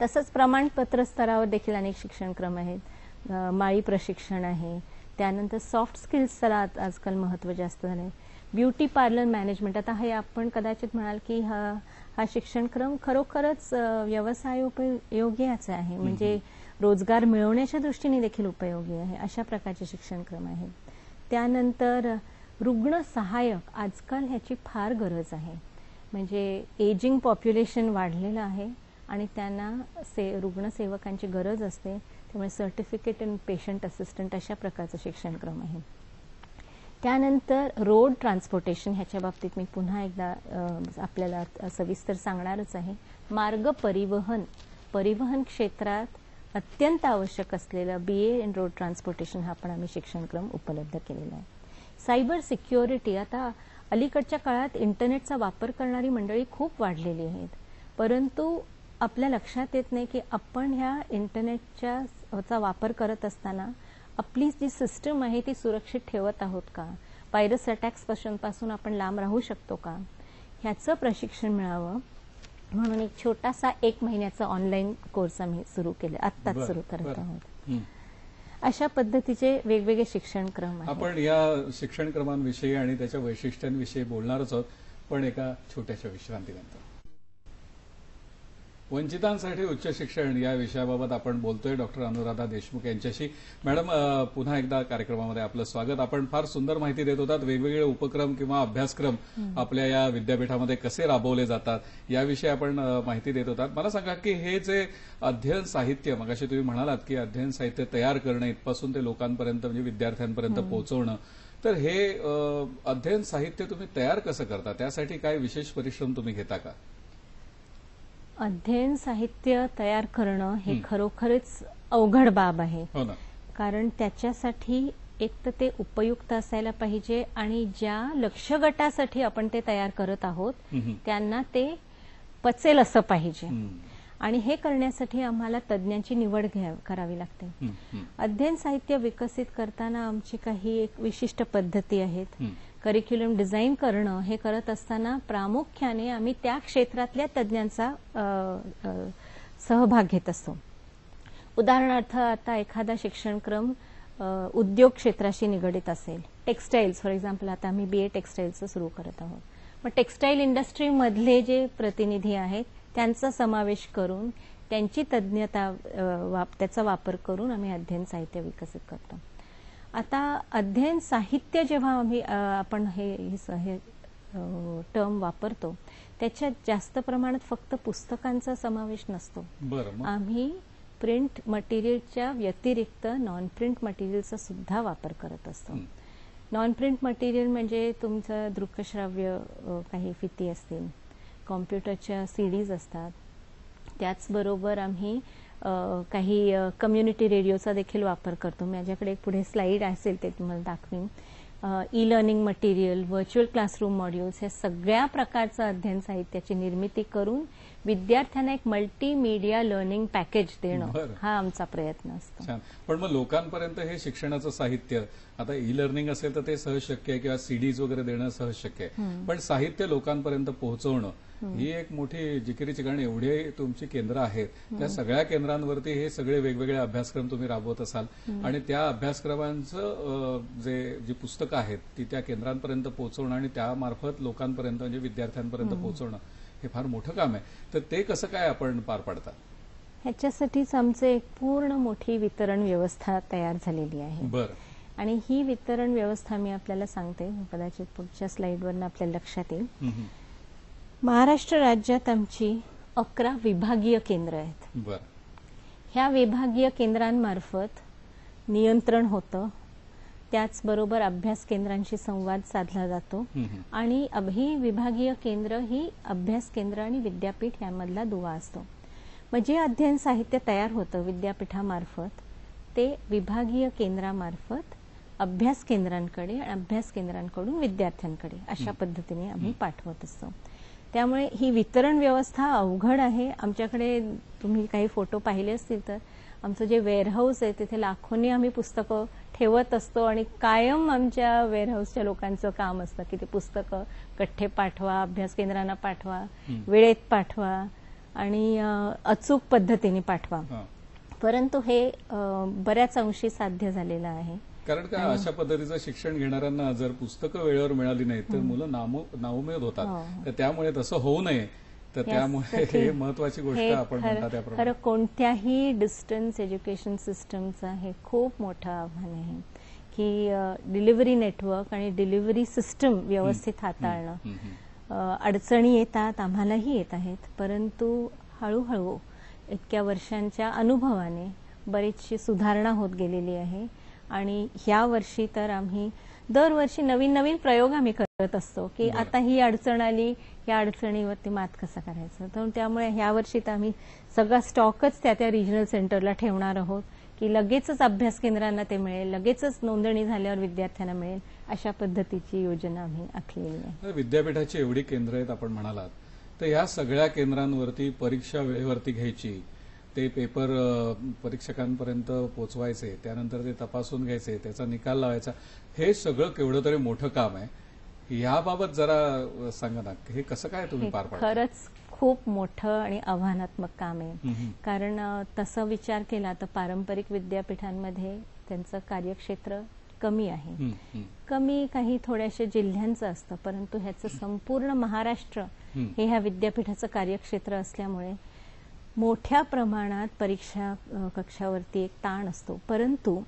तसंच प्रमाणपत्र स्तरावर देखील अनेक शिक्षणक्रम आहेत. माळी प्रशिक्षण आहे. त्यानंतर सॉफ्ट स्किल्सला आजकाल महत्त्व जास्त झालंय. ब्युटी पार्लर मॅनेजमेंट, आता हे आपण कदाचित म्हणाल की हा शिक्षणक्रम खरोखरच व्यवसायोपयोगी आहे, म्हणजे रोजगार मिळवण्याच्या दृष्टीने देखील उपयोगी आहे. अशा प्रकारचे शिक्षणक्रम आहेत. त्यानंतर रुग्ण सहाय्यक, आजकाल ह्याची फार गरज आहे, म्हणजे एजिंग पॉप्युलेशन वाढलेलं आहे आणि त्यांना रुग्णसेवकांची गरज असते, त्यामुळे सर्टिफिकेट इन पेशंट असिस्टंट अशा प्रकारचं शिक्षणक्रम आहे. त्यानंतर रोड ट्रान्सपोर्टेशन, ह्याच्या बाबतीत मी पुन्हा एकदा आपल्याला सविस्तर सांगणारच आहे. मार्ग परिवहन क्षेत्रात अत्यंत आवश्यक असलेलं BA इन रोड ट्रान्सपोर्टेशन हा पण आम्ही शिक्षणक्रम उपलब्ध केलेला आहे. सायबर सिक्युरिटी, आता अलीकडच्या काळात इंटरनेटचा वापर करणारी मंडळी खूप वाढलेली आहेत, परंतु आपल्या लक्षात येत नाही की आपण ह्या इंटरनेटचा वापर करत असताना आपली जी सिस्टम आहे ती सुरक्षित ठेवत आहोत का, व्हायरस अटॅक्स पासून आपण लांब राहू शकतो का, ह्याचं प्रशिक्षण मिळावं म्हणून एक छोटासा 1 महिन्याचा ऑनलाईन कोर्स आम्ही सुरू केले, आत्ताच सुरू करत आहोत. अशा पद्धतीचे वेगवेगळे शिक्षणक्रम आहेत. आपण या शिक्षणक्रमांविषयी आणि त्याच्या वैशिष्ट्यांविषयी बोलणारच आहोत, पण एका छोट्याशा विश्रांतीनंतर. वंचितांसाठी उच्च शिक्षण या विषयाबाबत आपण बोलतोय डॉक्टर अनुराधा देशमुख यांच्याशी. मॅडम, पुन्हा एकदा कार्यक्रमामध्ये आपलं स्वागत. आपण फार सुंदर माहिती देत होतात. वेगवेगळे उपक्रम किंवा अभ्यासक्रम आपल्या या विद्यापीठामध्ये कसे राबवले जातात याविषयी आपण माहिती देत होतात. मला सांगा की हे जे अध्ययन साहित्य, मगाशी तुम्ही म्हणालात की अध्ययन साहित्य तयार करणं इथपासून ते लोकांपर्यंत म्हणजे विद्यार्थ्यांपर्यंत पोहोचवणं, तर हे अध्ययन साहित्य तुम्ही तयार कसं करता? त्यासाठी काय विशेष परिश्रम तुम्ही घेता का? अध्ययन साहित्य तयार करणं हे खरोखरच अवघड बाब आहे. हो ना. कारण त्याच्यासाठी एक तर ते उपयुक्त असायला पाहिजे आणि ज्या लक्ष्य गटासाठी आपण ते तयार करत आहोत त्यांना ते पचेल असं पाहिजे, आणि हे करण्यासाठी आम्हाला तज्ज्ञांची निवड करावी लागते. अध्ययन साहित्य विकसित करताना आमची काही एक विशिष्ट पद्धती आहेत. करिक्युलम डिझाईन करणं हे करत असताना प्रामुख्याने आम्ही त्या क्षेत्रातल्या तज्ज्ञांचा सहभाग घेत असतो. उदाहरणार्थ, आता एखादा शिक्षणक्रम उद्योग क्षेत्राशी निगडित असेल, टेक्स्टाईल्स फॉर एक्झाम्पल, आता आम्ही BA टेक्स्टाईल्सचं सुरू करत आहोत. मग टेक्स्टाईल इंडस्ट्रीमधले जे प्रतिनिधी आहेत त्यांचा समावेश करून त्यांची तज्ज्ञता, त्याचा वापर करून आम्ही अध्ययन साहित्य विकसित करतो. आता अध्ययन साहित्य जेव्हा आपण हे टर्म वापरतो त्याच्यात जास्त प्रमाणात फक्त पुस्तकांचा समावेश नसतो. आम्ही प्रिंट मटेरियलच्या व्यतिरिक्त नॉन प्रिंट मटेरियलचा सुद्धा वापर करत असतो. नॉन प्रिंट मटेरियल म्हणजे तुमचं दृकश्राव्य काही फिती असतील, कॉम्प्युटरच्या सीडीज असतात, त्याचबरोबर आम्ही काही कम्युनिटी रेडिओचा देखील वापर करतो. माझ्याकडे एक पुढे स्लाइड असेल ते तुम्हाला दाखवीन. E learning material, virtual classroom modules, हे सगळ्या प्रकारचं अध्ययन साहित्याची निर्मिती करून विद्यार्थ्यांना एक मल्टीमीडिया लर्निंग पॅकेज देणं हा आमचा प्रयत्न असतो. छान. पण मग लोकांपर्यंत हे शिक्षणाचं साहित्य, आता ई लर्निंग असेल तर ते सहज शक्य आहे किंवा सीडीज वगैरे देणं सहज शक्य आहे, पण साहित्य लोकांपर्यंत पोहोचवणं ही एक मोठी जिकिरीची, कारण एवढे तुमची केंद्र आहेत, त्या सगळ्या केंद्रांवरती हे सगळे वेगवेगळे अभ्यासक्रम तुम्ही राबवत असाल आणि त्या अभ्यासक्रमांचं जी पुस्तकं आहेत ती त्या केंद्रांपर्यंत पोहोचवणं आणि त्यामार्फत लोकांपर्यंत म्हणजे विद्यार्थ्यांपर्यंत पोहोचवणं हे फार मोठं काम आहे. तर ते कसं काय आपण पार पाडता? ह्याच्यासाठीच आमचं एक पूर्ण मोठी वितरण व्यवस्था तयार झालेली आहे. बरं. आणि ही वितरण व्यवस्था मी आपल्याला सांगते, कदाचित पुढच्या स्लाइडवरनं आपल्या लक्षात येईल. महाराष्ट्र राज्यात आमची 11 विभागीय केंद्र आहेत. बरं. ह्या विभागीय केंद्रांमार्फत नियंत्रण होतं, त्याचबरोबर अभ्यास केंद्रांशी संवाद साधला जातो आणि ही विभागीय केंद्र ही अभ्यास केंद्र आणि विद्यापीठ यामधला दुवा असतो. मग जे अध्ययन साहित्य तयार होतं विद्यापीठामार्फत ते विभागीय केंद्रामार्फत अभ्यास केंद्रांकडे आणि अभ्यास केंद्रांकडून विद्यार्थ्यांकडे अशा पद्धतीने आम्ही पाठवत असतो. त्यामुळे ही वितरण व्यवस्था अवघड आहे. आमच्याकडे तुम्ही काही फोटो पाहिले असतील तर आमचं जे वेअरहाऊस आहे तिथे लाखोंनी आम्ही पुस्तकं ठेवत असतो आणि कायम आमच्या वेअरहाऊसच्या लोकांचं काम असतं की ते पुस्तकं कठ्ठे पाठवा, अभ्यास केंद्रांना पाठवा, वेळेत पाठवा आणि अचूक पद्धतीने पाठवा. परंतु हे बऱ्याच अंशी साध्य झालेलं आहे. कारण का अशा पद्धतीचं शिक्षण घेणाऱ्यांना जर पुस्तकं वेळेवर मिळाली नाहीत तर मुलं नाउमेद होतात. तर त्यामुळे तसं होऊ नये, तर त्यामुळे हे महत्वाची गोष्ट आपण म्हणता त्याप्रमाणे खरं कोणत्याही डिस्टन्स एज्युकेशन सिस्टमचं हे खूप मोठं आव्हान आहे की डिलिव्हरी नेटवर्क आणि डिलिव्हरी सिस्टम व्यवस्थित हाताळणं. अडचणी येतात, आम्हालाही येत आहेत, परंतु हळूहळू इतक्या वर्षांच्या अनुभवाने बरीचशी सुधारणा होत गेलेली आहे. आणि ह्या वर्षी तर आम्ही दरवर्षी नवीन नवीन प्रयोग आम्ही करत असतो की आता ही अडचण आली, या अडचणीवरती मात कसं करायचं. तर त्यामुळे ह्या वर्षी तर आम्ही सगळा स्टॉकच त्या रिजनल सेंटरला ठेवणार आहोत की लगेचच अभ्यास केंद्रांना ते मिळेल, लगेचच नोंदणी झाल्यावर विद्यार्थ्यांना मिळेल, अशा पद्धतीची योजना आम्ही आखलेली आहे. विद्यापीठाची एवढी केंद्र आहेत आपण म्हणालात, तर या सगळ्या केंद्रांवरती परीक्षा वेळेवरती घ्यायची, ते पेपर परीक्षकांपर्यंत पोचवायचे, त्यानंतर ते तपासून घ्यायचे, त्याचा निकाल लावायचा, हे सगळं केवढं तरी मोठं काम आहे. याबाबत जरा सांगा ना, हे कसं काय तुम्ही पार पाडता? खरंच खूप मोठं आणि आव्हानात्मक काम आहे. कारण तसं विचार केला तर पारंपरिक विद्यापीठांमध्ये त्यांचं कार्यक्षेत्र कमी आहे. कमी काही थोड्याशा जिल्ह्यांचं असतं, परंतु ह्याचं संपूर्ण महाराष्ट्र हे ह्या विद्यापीठाचं कार्यक्षेत्र असल्यामुळे मोठ्या प्रमाणात परीक्षा कक्षावरती एक ताण असतो. परंतु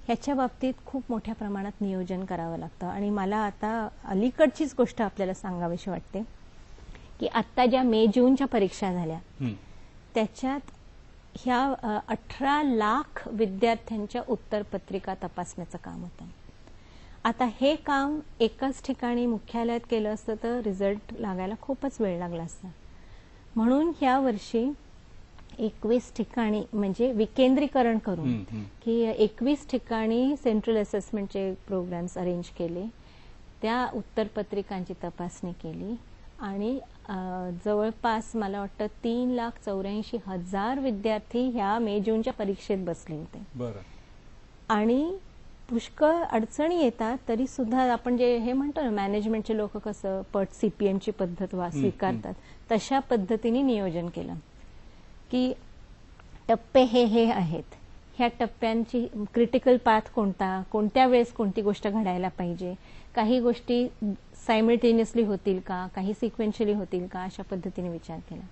ह्याच्या बाबतीत खूप मोठ्या प्रमाणात नियोजन करावं लागतं. आणि मला आता अलीकडचीच गोष्ट आपल्याला सांगावीशी वाटते की आता ज्या मे जूनच्या परीक्षा झाल्या त्याच्यात ह्या 18 लाख विद्यार्थ्यांच्या उत्तरपत्रिका तपासण्याचं काम होतं. आता हे काम एकाच ठिकाणी मुख्यालयात केलं असतं तर रिझल्ट लागायला खूपच वेळ लागला असता. म्हणून ह्या वर्षी 21 ठिकाणी म्हणजे विकेंद्रीकरण करून की 21 ठिकाणी सेंट्रल असेसमेंटचे प्रोग्राम्स अरेंज केले, त्या उत्तरपत्रिकांची तपासणी केली आणि जवळपास मला वाटतं 3,84,000 विद्यार्थी ह्या मे जूनच्या परीक्षेत बसले होते. आणि पुष्कळ अडचणी येतात तरी सुद्धा आपण जे हे म्हणतो ना, मॅनेजमेंटचे लोक कसं पट सीपीएमची पद्धत स्वीकारतात, तशा पद्धतीने नियोजन केलं की टप्पे हे आहेत, ह्या टप्प्यांची क्रिटिकल पाथ कोणता, कोणत्या वेळेस कोणती गोष्ट घडायला पाहिजे, काही गोष्टी सायमल्टेनियसली होतील का, काही सिक्वेन्शियली होतील का, अशा पद्धतीने विचार केला.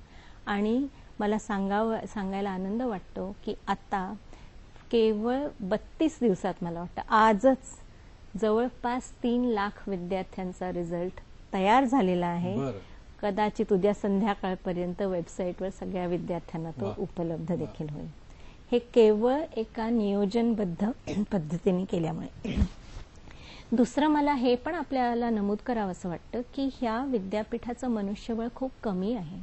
आणि मला सांगायला आनंद वाटतो की आता केवळ 32 दिवसात मला वाटतं आजच जवळपास 3 लाख विद्यार्थ्यांचा रिझल्ट तयार झालेला आहे. कदाचित उद्या संध्याकाळपर्यंत वेबसाईटवर सगळ्या विद्यार्थ्यांना तो उपलब्ध देखील होईल. हे केवळ एका नियोजनबद्ध पद्धतीने केल्यामुळे. दुसरं मला हे पण आपल्याला नमूद करावं असं वाटतं की ह्या विद्यापीठाचं मनुष्यबळ खूप कमी आहे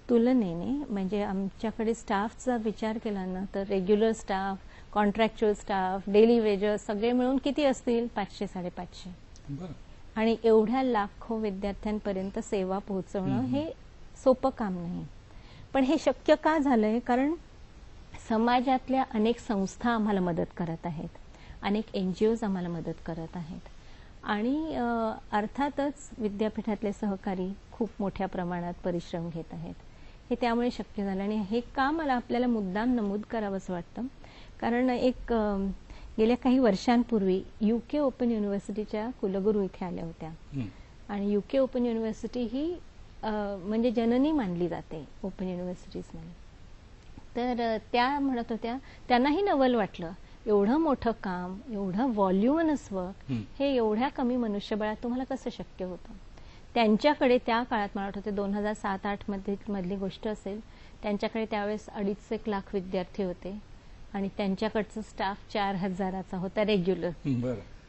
तुलनेने. म्हणजे आमच्याकडे स्टाफचा विचार केला ना तर regular staff, contractual staff, daily wagers सगळे मिळून किती असतील? 500-550. बरं. आणि एवढ्या लाखो विद्यार्थ्यांपर्यंत सेवा पोहोचवणं हे सोपं काम नाही. पण हे शक्य का झालंय? कारण समाजातल्या अनेक संस्था आम्हाला मदत करत आहेत, अनेक NGOs आम्हाला मदत करत आहेत आणि अर्थातच विद्यापीठातले सहकारी खूप मोठ्या प्रमाणात परिश्रम घेत आहेत. हे त्यामुळे शक्य झालं आणि हे का मला आपल्याला मुद्दाम नमूद करावं असं वाटतं कारण एक गेल्या काही वर्षांपूर्वी UK ओपन युनिव्हर्सिटीच्या कुलगुरू इथे आल्या होत्या आणि UK ओपन युनिव्हर्सिटी ही म्हणजे जननी मानली जाते ओपन युनिव्हर्सिटीजमध्ये. तर त्या म्हणत होत्या त्यांनाही नवल वाटलं एवढं मोठं काम, एवढं व्हॉल्युमनस वर्क हे एवढ्या कमी मनुष्यबळात तुम्हाला कसं शक्य होतं. त्यांच्याकडे त्या काळात मला वाटतं 2007-8 मधली गोष्ट असेल, त्यांच्याकडे त्यावेळेस 2.5 लाख विद्यार्थी होते आणि त्यांच्याकडचा स्टाफ 4,000चा होता रेग्युलर.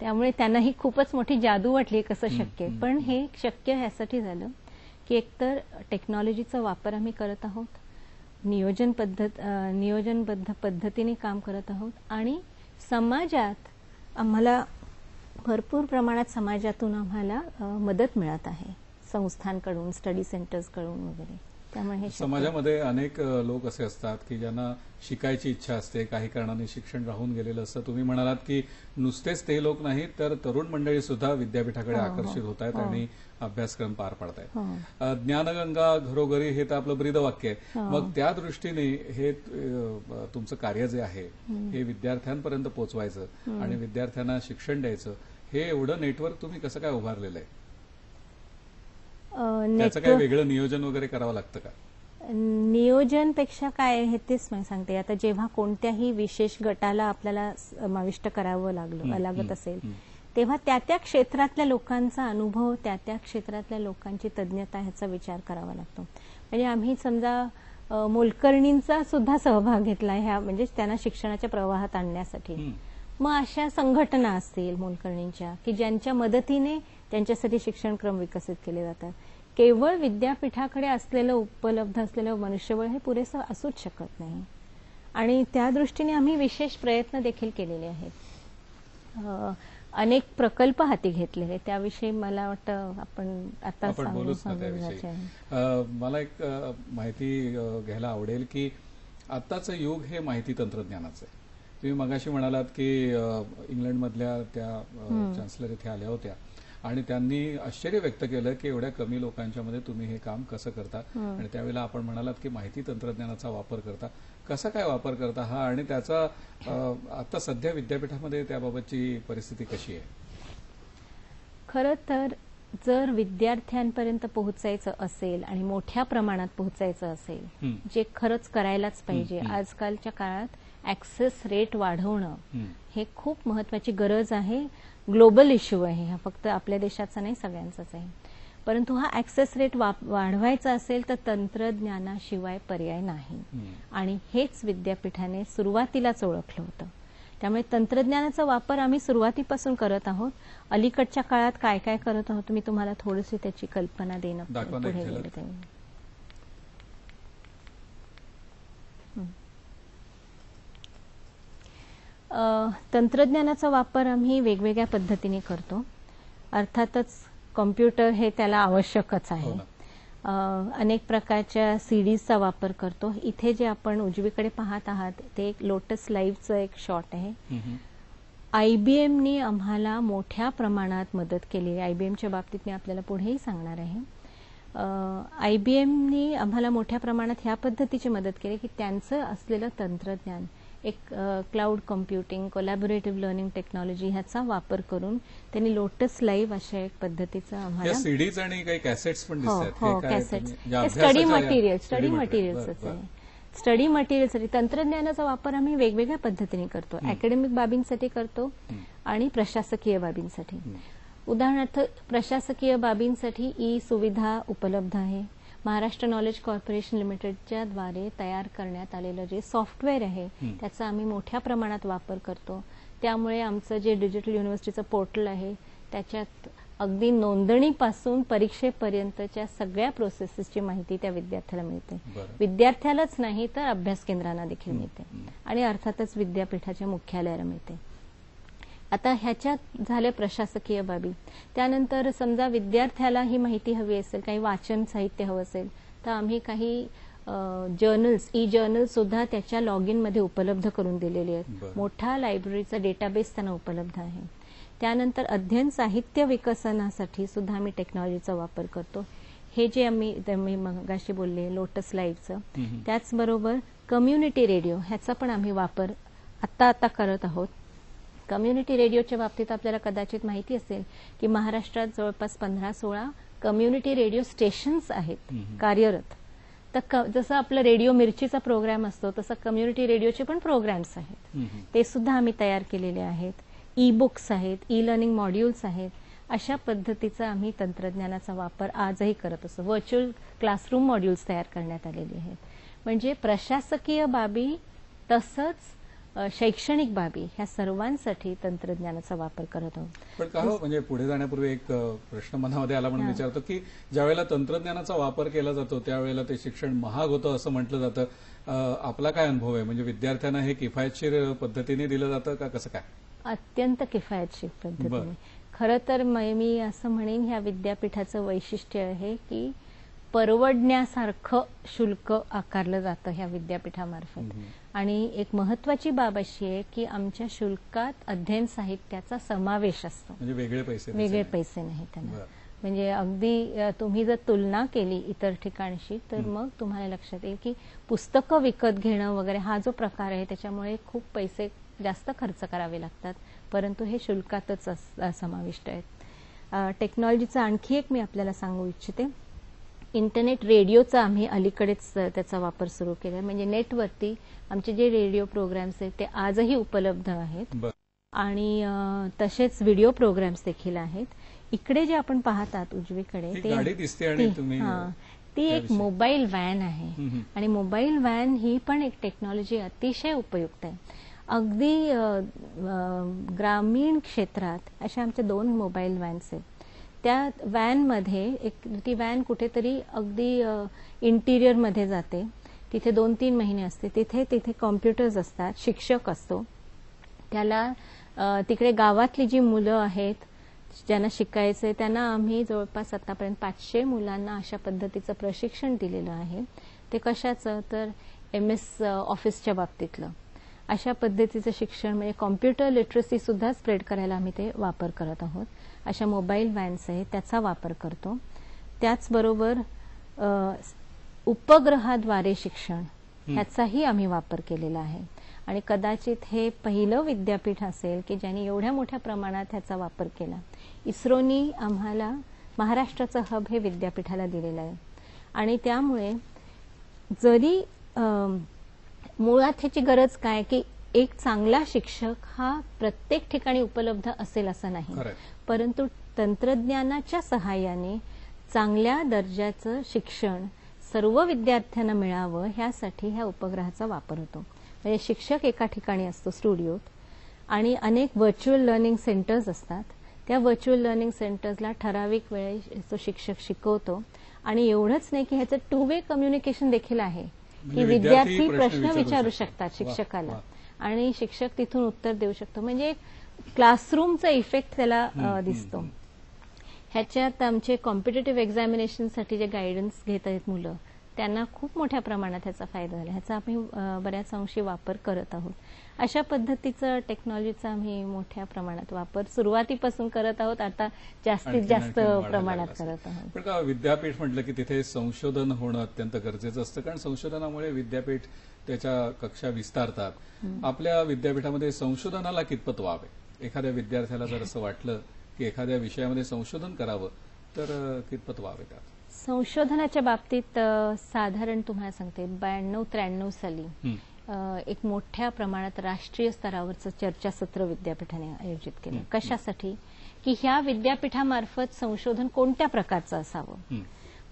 त्यामुळे त्यांना ही खूपच मोठी जादू वाटली कसं शक्य. पण हे शक्य ह्यासाठी झालं की एकतर टेक्नॉलॉजीचा वापर आम्ही करत आहोत, नियोजनबद्ध पद्धतीने काम करत आहोत आणि समाजात आम्हाला भरपूर प्रमाणात समाजातून आम्हाला मदत मिळत आहे, संस्थांकडून, स्टडी सेंटर्सकडून वगैरे. त्यामुळे हे समाजामध्ये अनेक लोक असे असतात की ज्यांना शिकायची इच्छा असते, काही कारणाने शिक्षण राहून गेलेलं असतं. तुम्ही म्हणालात की नुसतेच ते लोक नाहीत तर तरुण मंडळी सुद्धा विद्यापीठाकडे आकर्षित होत आहेत आणि अभ्यासक्रम पार पाडतायत. ज्ञानगंगा घरोघरी हे तर आपलं ब्रीदवाक्य आहे. मग त्या दृष्टीने हे तुमचं कार्य जे आहे हे विद्यार्थ्यांपर्यंत पोहोचवायचं आणि विद्यार्थ्यांना शिक्षण द्यायचं, हे एवढं नेटवर्क तुम्ही कसं काय उभारलेलं आहे? त्याचं काही वेगळं नियोजन वगैरे करावं लागतं का? नियोजनपेक्षा काय आहे तेच मी सांगते. आता जेव्हा कोणत्याही विशेष गटाला आपल्याला समाविष्ट करावं लागत असेल तेव्हा त्या त्या क्षेत्रातल्या लोकांचा अनुभव, त्या त्या क्षेत्रातल्या लोकांची तज्ञता ह्याचा विचार करावा लागतो. म्हणजे आम्ही समजा मोलकर्णींचा सुद्धा सहभाग घेतला ह्या म्हणजे त्यांना शिक्षणाच्या प्रवाहात आणण्यासाठी. मग अशा संघटना असतील मोलकर्णींच्या की ज्यांच्या मदतीने त्यांच्यासाठी शिक्षणक्रम विकसित केले जातात. केवळ विद्यापीठाकडे असलेलं उपलब्ध असलेलं मनुष्यबळ हे पुरेसं असूच शकत नाही आणि त्या दृष्टीने आम्ही विशेष प्रयत्न देखील केलेले आहेत. अनेक प्रकल्प हाती घेतलेले, त्याविषयी मला वाटतं आपण आता मला एक माहिती घ्यायला आवडेल की आत्ताचं युग हे माहिती तंत्रज्ञानाचं आहे. तुम्ही मगाशी म्हणालात की इंग्लंडमधल्या त्या चान्सलर इथे आल्या होत्या आणि त्यांनी आश्चर्य व्यक्त केलं की एवढ्या कमी लोकांच्या मध्ये तुम्ही हे काम कसं करता आणि त्यावेळेला आपण म्हणालात की माहिती तंत्रज्ञानाचा वापर करता. कसा काय वापर करता हा आणि त्याचा आता सध्या विद्यापीठामध्ये त्याबाबतची परिस्थिती कशी आहे? खरं तर जर विद्यार्थ्यांपर्यंत पोहोचायचं असेल आणि मोठ्या प्रमाणात पोहोचायचं असेल, जे खरंच करायलाच पाहिजे, आजकालच्या काळात ऍक्सेस रेट वाढवणं हे खूप महत्वाची गरज आहे. ग्लोबल इश्यू आहे हा, फक्त आपल्या देशाचा नाही सगळ्यांचाच आहे. परंतु हा ऍक्सेस रेट वाढवायचा असेल तर तंत्रज्ञानाशिवाय पर्याय नाही आणि हेच विद्यापीठाने सुरुवातीलाच ओळखलं होतं. त्यामुळे तंत्रज्ञानाचा वापर आम्ही सुरुवातीपासून करत आहोत. अलीकडच्या काळात काय काय करत आहोत मी तुम्हाला थोडीशी त्याची कल्पना देणं पुढे गेले. तंत्रज्ञानाचा वापर आम्ही वेगवेगळ्या पद्धतीने करतो. अर्थातच कॉम्प्युटर हे त्याला आवश्यकच आहे. अनेक प्रकारच्या सीडीजचा वापर करतो. इथे जे आपण उजवीकडे पाहत आहात ते एक लोटस लाईव्हचं एक शॉट आहे. IBMनी आम्हाला मोठ्या प्रमाणात मदत केली. IBMच्या बाबतीत मी आपल्याला पुढेही सांगणार आहे. IBMनी आम्हाला मोठ्या प्रमाणात ह्या पद्धतीची मदत केली की त्यांचं असलेलं तंत्रज्ञान एक cloud computing, collaborative learning technology ह्याचा वापर करून त्यांनी लोटस लाईव्ह अशा एक पद्धतीचं आम्हाला सीडीज आणि काही कॅसेट्स पण दिसतात. कॅसेट्स स्टडी मटेरियल्सच आहे. स्टडी मटेरियलसाठी तंत्रज्ञानाचा वापर आम्ही वेगवेगळ्या पद्धतीने करतो. अकॅडमिक बाबींसाठी करतो आणि प्रशासकीय बाबींसाठी. उदाहरणार्थ प्रशासकीय बाबींसाठी ई सुविधा उपलब्ध आहे. महाराष्ट्र नॉलेज कॉर्पोरेशन लिमिटेडच्या द्वारे तयार करण्यात आलेलं जे सॉफ्टवेअर आहे त्याचा आम्ही मोठ्या प्रमाणात वापर करतो. त्यामुळे आमचं जे डिजिटल युनिव्हर्सिटीचं पोर्टल आहे त्याच्यात अगदी नोंदणीपासून परीक्षेपर्यंतच्या सगळ्या प्रोसेसेसची माहिती त्या विद्यार्थ्याला मिळते. विद्यार्थ्यालाच नाही तर अभ्यास केंद्रांना देखील मिळते आणि अर्थातच विद्यापीठाच्या मुख्यालयाला मिळते. आता ह्याच्यात झाल्या प्रशासकीय बाबी. त्यानंतर समजा विद्यार्थ्याला ही माहिती हवी असेल, काही वाचन साहित्य हवं असेल तर आम्ही काही जर्नल्स, ई जर्नल सुद्धा त्याच्या लॉग इन मध्ये उपलब्ध करून दिलेले आहेत. मोठा लायब्ररीचा डेटाबेस त्यांना उपलब्ध आहे. त्यानंतर अध्ययन साहित्य विकसनासाठी सुद्धा आम्ही टेक्नॉलॉजीचा वापर करतो. हे जे मी मगाशी बोलले लोटस लाईव्हचं, त्याचबरोबर कम्युनिटी रेडिओ ह्याचा पण आम्ही वापर आता करत आहोत. कम्युनिटी रेडिओच्या बाबतीत आपल्याला कदाचित माहिती असेल की महाराष्ट्रात जवळपास 15-16 कम्युनिटी रेडिओ स्टेशन्स आहेत कार्यरत. तर जसं आपलं रेडिओ मिर्चीचा प्रोग्राम असतो तसं कम्युनिटी रेडिओचे पण प्रोग्राम्स आहेत. ते सुद्धा आम्ही तयार केलेले आहेत. ई बुक्स आहेत, ई लर्निंग मॉड्यूल्स आहेत. अशा पद्धतीचा आम्ही तंत्रज्ञानाचा वापर आजही करत असतो. व्हर्च्युअल क्लासरूम मॉड्यूल्स तयार करण्यात आलेले आहेत. म्हणजे प्रशासकीय बाबी तसंच शैक्षणिक बाबी ह्या सर्वांसाठी तंत्रज्ञानाचा वापर करत आहोत. पण का हो, म्हणजे पुढे जाण्यापूर्वी एक प्रश्न मनामध्ये आला म्हणून विचारतो की ज्यावेळेला तंत्रज्ञानाचा वापर केला जातो त्यावेळेला ते शिक्षण महाग होतं असं म्हटलं जातं. आपला काय अनुभव आहे? म्हणजे विद्यार्थ्यांना हे किफायतशीर पद्धतीने दिलं जातं का कसं काय? अत्यंत किफायतशीर पद्धतीने. खरं तर मी असं म्हणेन ह्या विद्यापीठाचं वैशिष्ट्य आहे की परवडण्यासारखं शुल्क आकारलं जातं ह्या विद्यापीठामार्फत. आणि एक महत्वाची बाब अशी आहे की आमच्या शुल्कात अध्ययन साहित्याचा समावेश असतो. म्हणजे वेगळे पैसे नाही त्यांना. म्हणजे अगदी तुम्ही जर तुलना केली इतर ठिकाणशी तर मग तुम्हाला लक्षात येईल की पुस्तकं विकत घेणं वगैरे हा जो प्रकार आहे त्याच्यामुळे खूप पैसे जास्त खर्च करावे लागतात, परंतु हे शुल्कातच समाविष्ट आहेत. टेक्नॉलॉजीचा आणखी एक मी आपल्याला सांगू इच्छिते. इंटरनेट रेडिओचा आम्ही अलीकडेच त्याचा वापर सुरू केला. म्हणजे नेटवरती आमचे जे रेडिओ प्रोग्राम्स आहेत ते आजही उपलब्ध आहेत आणि तसेच व्हिडिओ प्रोग्राम्स देखील आहेत. इकडे जे आपण पाहतात उजवीकडे ती एक मोबाईल व्हॅन आहे आणि मोबाईल व्हॅन ही पण एक टेक्नॉलॉजी अतिशय उपयुक्त आहे. अगदी ग्रामीण क्षेत्रात अशा आमच्या 2 मोबाईल व्हॅन्स आहेत. त्या व्हॅनमध्ये ती व्हॅन कुठेतरी अगदी इंटिरियरमध्ये जाते. तिथे 2-3 महिने असते. तिथे कॉम्प्युटर्स असतात, शिक्षक असतो. त्याला तिकडे गावातली जी मुलं आहेत ज्यांना शिकायचंय त्यांना आम्ही जवळपास आतापर्यंत 500 मुलांना अशा पद्धतीचं प्रशिक्षण दिलेलं आहे. ते कशाचं तर MS ऑफिसच्या बाबतीतलं अशा पद्धतीचं शिक्षण, म्हणजे कॉम्प्युटर लिटरसी सुद्धा स्प्रेड करायला आम्ही ते वापर करत आहोत. अशा मोबाईल व्हॅन्स आहेत त्याचा वापर करतो. त्याचबरोबर उपग्रहाद्वारे शिक्षण ह्याचाही आम्ही वापर केलेला आहे. आणि कदाचित हे पहिलं विद्यापीठ असेल की ज्यांनी एवढ्या मोठ्या प्रमाणात ह्याचा वापर केला. इस्रोनी आम्हाला महाराष्ट्राचं हब हे विद्यापीठाला दिलेलं आहे आणि त्यामुळे जरी मुळात ह्याची गरज काय की एक चांगला शिक्षक हा प्रत्येक ठिकाणी उपलब्ध असेल असं नाही, परंतु तंत्रज्ञानाच्या सहाय्याने चांगल्या दर्जाचं शिक्षण सर्व विद्यार्थ्यांना मिळावं ह्यासाठी ह्या उपग्रहाचा वापर होतो. म्हणजे शिक्षक एका ठिकाणी असतो स्टुडिओत आणि अनेक व्हर्च्युअल लर्निंग सेंटर्स असतात. त्या व्हर्च्युअल लर्निंग सेंटर्सला ठराविक वेळेस तो शिक्षक शिकवतो आणि एवढंच नाही की ह्याचं 2 वे कम्युनिकेशन देखील आहे की विद्यार्थी प्रश्न विचारू शकतात शिक्षकाला आणि शिक्षक तिथून उत्तर देऊ शकतो. म्हणजे क्लासरूमचा इफेक्ट त्याला दिसतो. ह्याच्यात आमचे कॉम्पिटिटिव्ह एक्झामिनेशनसाठी जे गायडन्स घेत आहेत मुलं त्यांना खूप मोठ्या प्रमाणात ह्याचा फायदा झाला. ह्याचा आम्ही बऱ्याच अंशी वापर करत आहोत. अशा पद्धतीचं टेक्नॉलॉजीचा आम्ही मोठ्या प्रमाणात वापर सुरुवातीपासून करत आहोत, आता जास्तीत जास्त प्रमाणात करत आहोत. पण का विद्यापीठ म्हटलं की तिथे संशोधन होणं अत्यंत गरजेचं असतं, कारण संशोधनामुळे विद्यापीठ त्याच्या कक्षा विस्तारतात. आपल्या विद्यापीठामध्ये संशोधनाला कितपत वाव आहे? एखाद्या विद्यार्थ्याला जर असं वाटलं की एखाद्या विषयामध्ये संशोधन करावं तर कितपत वाव आहे त्यात? संशोधनाच्या बाबतीत साधारण तुम्हाला सांगते 92-93 साली एक मोठ्या प्रमाणात राष्ट्रीय स्तरावरचं चर्चासत्र विद्यापीठाने आयोजित केलं. कशासाठी की ह्या विद्यापीठामार्फत संशोधन कोणत्या प्रकारचं असावं.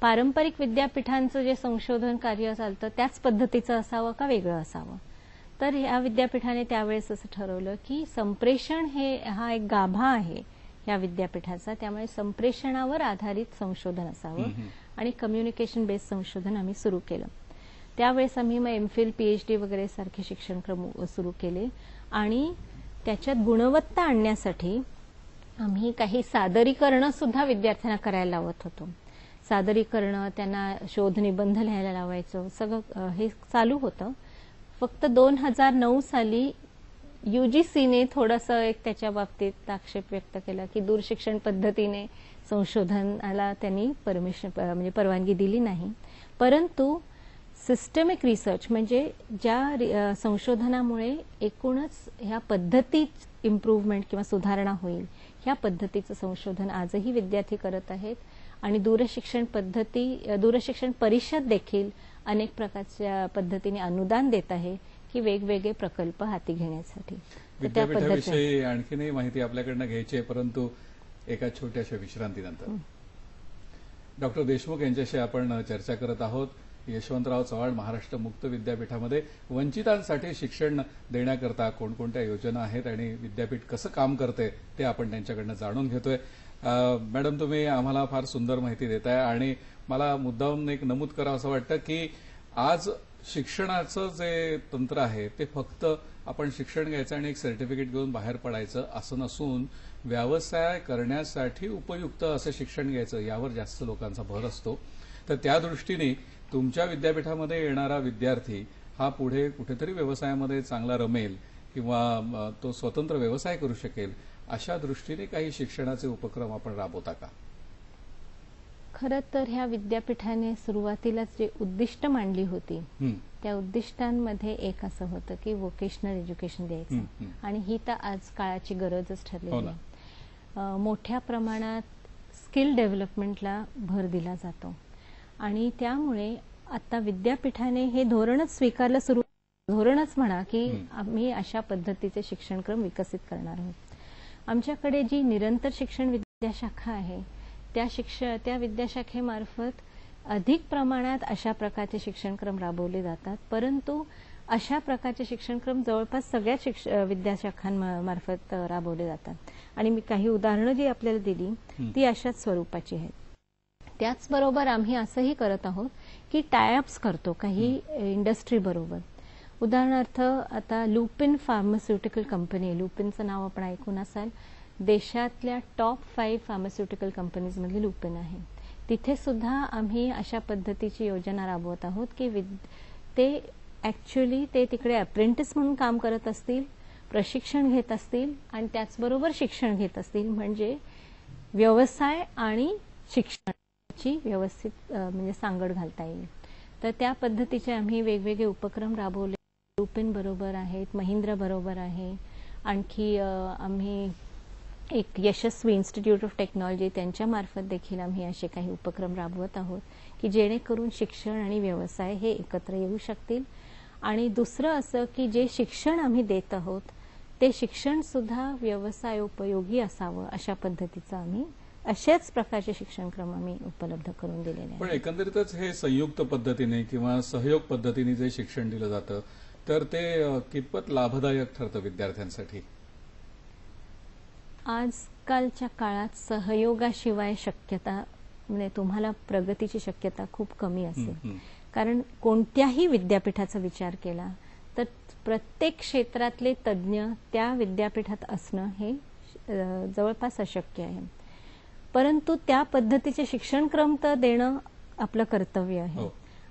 पारंपरिक विद्यापीठांचं जे संशोधन कार्य चालतं त्याच पद्धतीचं असावं का वेगळं असावं. तर या विद्यापीठाने त्यावेळेस असं ठरवलं की संप्रेषण हा एक गाभा आहे या विद्यापीठाचा, त्यामुळे संप्रेषणावर आधारित संशोधन असावं आणि कम्युनिकेशन बेस्ड संशोधन आम्ही सुरू केलं. त्यावेळेस आम्ही मग एमफिल, पीएचडी वगैरे सारखे शिक्षणक्रम सुरू केले आणि त्याच्यात गुणवत्ता आणण्यासाठी आम्ही काही सादरीकरणं सुद्धा विद्यार्थ्यांना करायला लावत होतो. सादरीकरणं, त्यांना शोध निबंध लिहायला लावायचं, सगळं हे चालू होतं. फक्त 2009 साली UGCने थोडंसं एक त्याच्या बाबतीत आक्षेप व्यक्त केला की दूरशिक्षण पद्धतीने संशोधनाला त्यांनी म्हणजे परवानगी दिली नाही. परंतु सिस्टमिक रिसर्च म्हणजे ज्या संशोधनामुळे एकूणच ह्या पद्धतीत इम्प्रूव्हमेंट किंवा सुधारणा होईल, ह्या पद्धतीचं संशोधन आजही विद्यार्थी करत आहेत आणि दूरशिक्षण परिषद देखील अनेक प्रकारच्या पद्धतीने अनुदान देत आहे की वेगवेगळे प्रकल्प हाती घेण्यासाठी. विद्यापीठाविषयी आणखीनही माहिती आपल्याकडनं घ्यायची आहे, परंतु एका छोट्याशा विश्रांतीनंतर. डॉक्टर देशमुख यांच्याशी आपण चर्चा करत आहोत. यशवंतराव चव्हाण महाराष्ट्र मुक्त विद्यापीठामध्ये वंचितांसाठी शिक्षण देण्याकरता कोणकोणत्या योजना आहेत आणि विद्यापीठ कसं काम करते ते आपण त्यांच्याकडनं जाणून घेतोय. मॅडम, तुम्ही आम्हाला फार सुंदर माहिती देताय आणि मला मुद्दाम एक नमूद करावं असं वाटतं की आज शिक्षणाचं जे तंत्र आहे ते फक्त आपण शिक्षण घ्यायचं आणि एक सर्टिफिकेट घेऊन बाहेर पडायचं असं नसून व्यवसाय करण्यासाठी उपयुक्त असं शिक्षण घ्यायचं यावर जास्त लोकांचा भर असतो. तर त्या दृष्टीने तुमच्या विद्यापीठामध्ये येणारा विद्यार्थी हा पुढे कुठेतरी व्यवसायामध्ये चांगला रमेल किंवा तो स्वतंत्र व्यवसाय करू शकेल, अशा दृष्टीने काही शिक्षणाचे उपक्रम आपण राबवता का? खरं तर ह्या विद्यापीठाने सुरुवातीलाच जे उद्दिष्ट मांडली होती त्या उद्दिष्टांमध्ये एक असं होतं की व्होकेशनल एज्युकेशन द्यायचं आणि ही तर आज काळाची गरजच ठरलेली आहे. मोठ्या प्रमाणात स्किल डेव्हलपमेंटला भर दिला जातो आणि त्यामुळे आता विद्यापीठाने हे धोरणच स्वीकारलं, धोरणच म्हणा की आम्ही अशा पद्धतीचे शिक्षणक्रम विकसित करणार आहोत. आमच्याकडे जी निरंतर शिक्षण विद्याशाखा आहे त्या विद्याशाखेमार्फत अधिक प्रमाणात अशा प्रकारचे शिक्षणक्रम राबवले जातात, परंतु अशा प्रकारचे शिक्षणक्रम जवळपास सगळ्या विद्याशाखांमार्फत राबवले जातात आणि मी काही उदाहरणं जी आपल्याला दिली ती अशाच स्वरूपाची आहेत. त्याचबरोबर आम्ही असंही करत आहोत की टायअप्स करतो काही इंडस्ट्री बरोबर. उदाहरणार्थ आता लुपिन फार्मास्युटिकल कंपनी, लुपिनचं नाव आपण ऐकून असाल, देशातल्या टॉप 5 फार्मास्युटिकल कंपनीजमधली लुपिन आहे. तिथे सुद्धा आम्ही अशा पद्धतीची योजना राबवत आहोत की ते तिकडे अप्रेंटिस म्हणून काम करत असतील, प्रशिक्षण घेत असतील आणि त्याचबरोबर शिक्षण घेत असतील, म्हणजे व्यवसाय आणि शिक्षणाची व्यवस्थित म्हणजे सांगड घालता येईल. तर त्या पद्धतीचे आम्ही वेगवेगळे उपक्रम राबवले. लुपिन बरोबर आहेत, महिंद्रा बरोबर आहे, आणखी आम्ही एक यशस्वी इन्स्टिट्यूट ऑफ टेक्नॉलॉजी त्यांच्यामार्फत देखील आम्ही असे काही उपक्रम राबवत आहोत की जेणेकरून शिक्षण आणि व्यवसाय हे एकत्र येऊ शकतील. आणि दुसरं असं की जे शिक्षण आम्ही देत आहोत ते शिक्षण सुद्धा व्यवसायोपयोगी असावं, अशा पद्धतीचं आम्ही अशाच प्रकारचे शिक्षणक्रम आम्ही उपलब्ध करून दिलेले आहेत. पण एकंदरीतच हे संयुक्त पद्धतीने किंवा सहयोग पद्धतीने जे शिक्षण दिलं जातं तर ते कितपत लाभदायक ठरतं विद्यार्थ्यांसाठी? आजकालच्या काळात सहयोगाशिवाय शक्यता म्हणजे तुम्हाला प्रगतीची शक्यता खूप कमी असेल. कारण कोणत्याही विद्यापीठाचा विचार केला तर प्रत्येक क्षेत्रातले तज्ज्ञ त्या विद्यापीठात असणं हे जवळपास अशक्य आहे. परंतु त्या पद्धतीचे शिक्षणक्रम तर देणं आपलं कर्तव्य आहे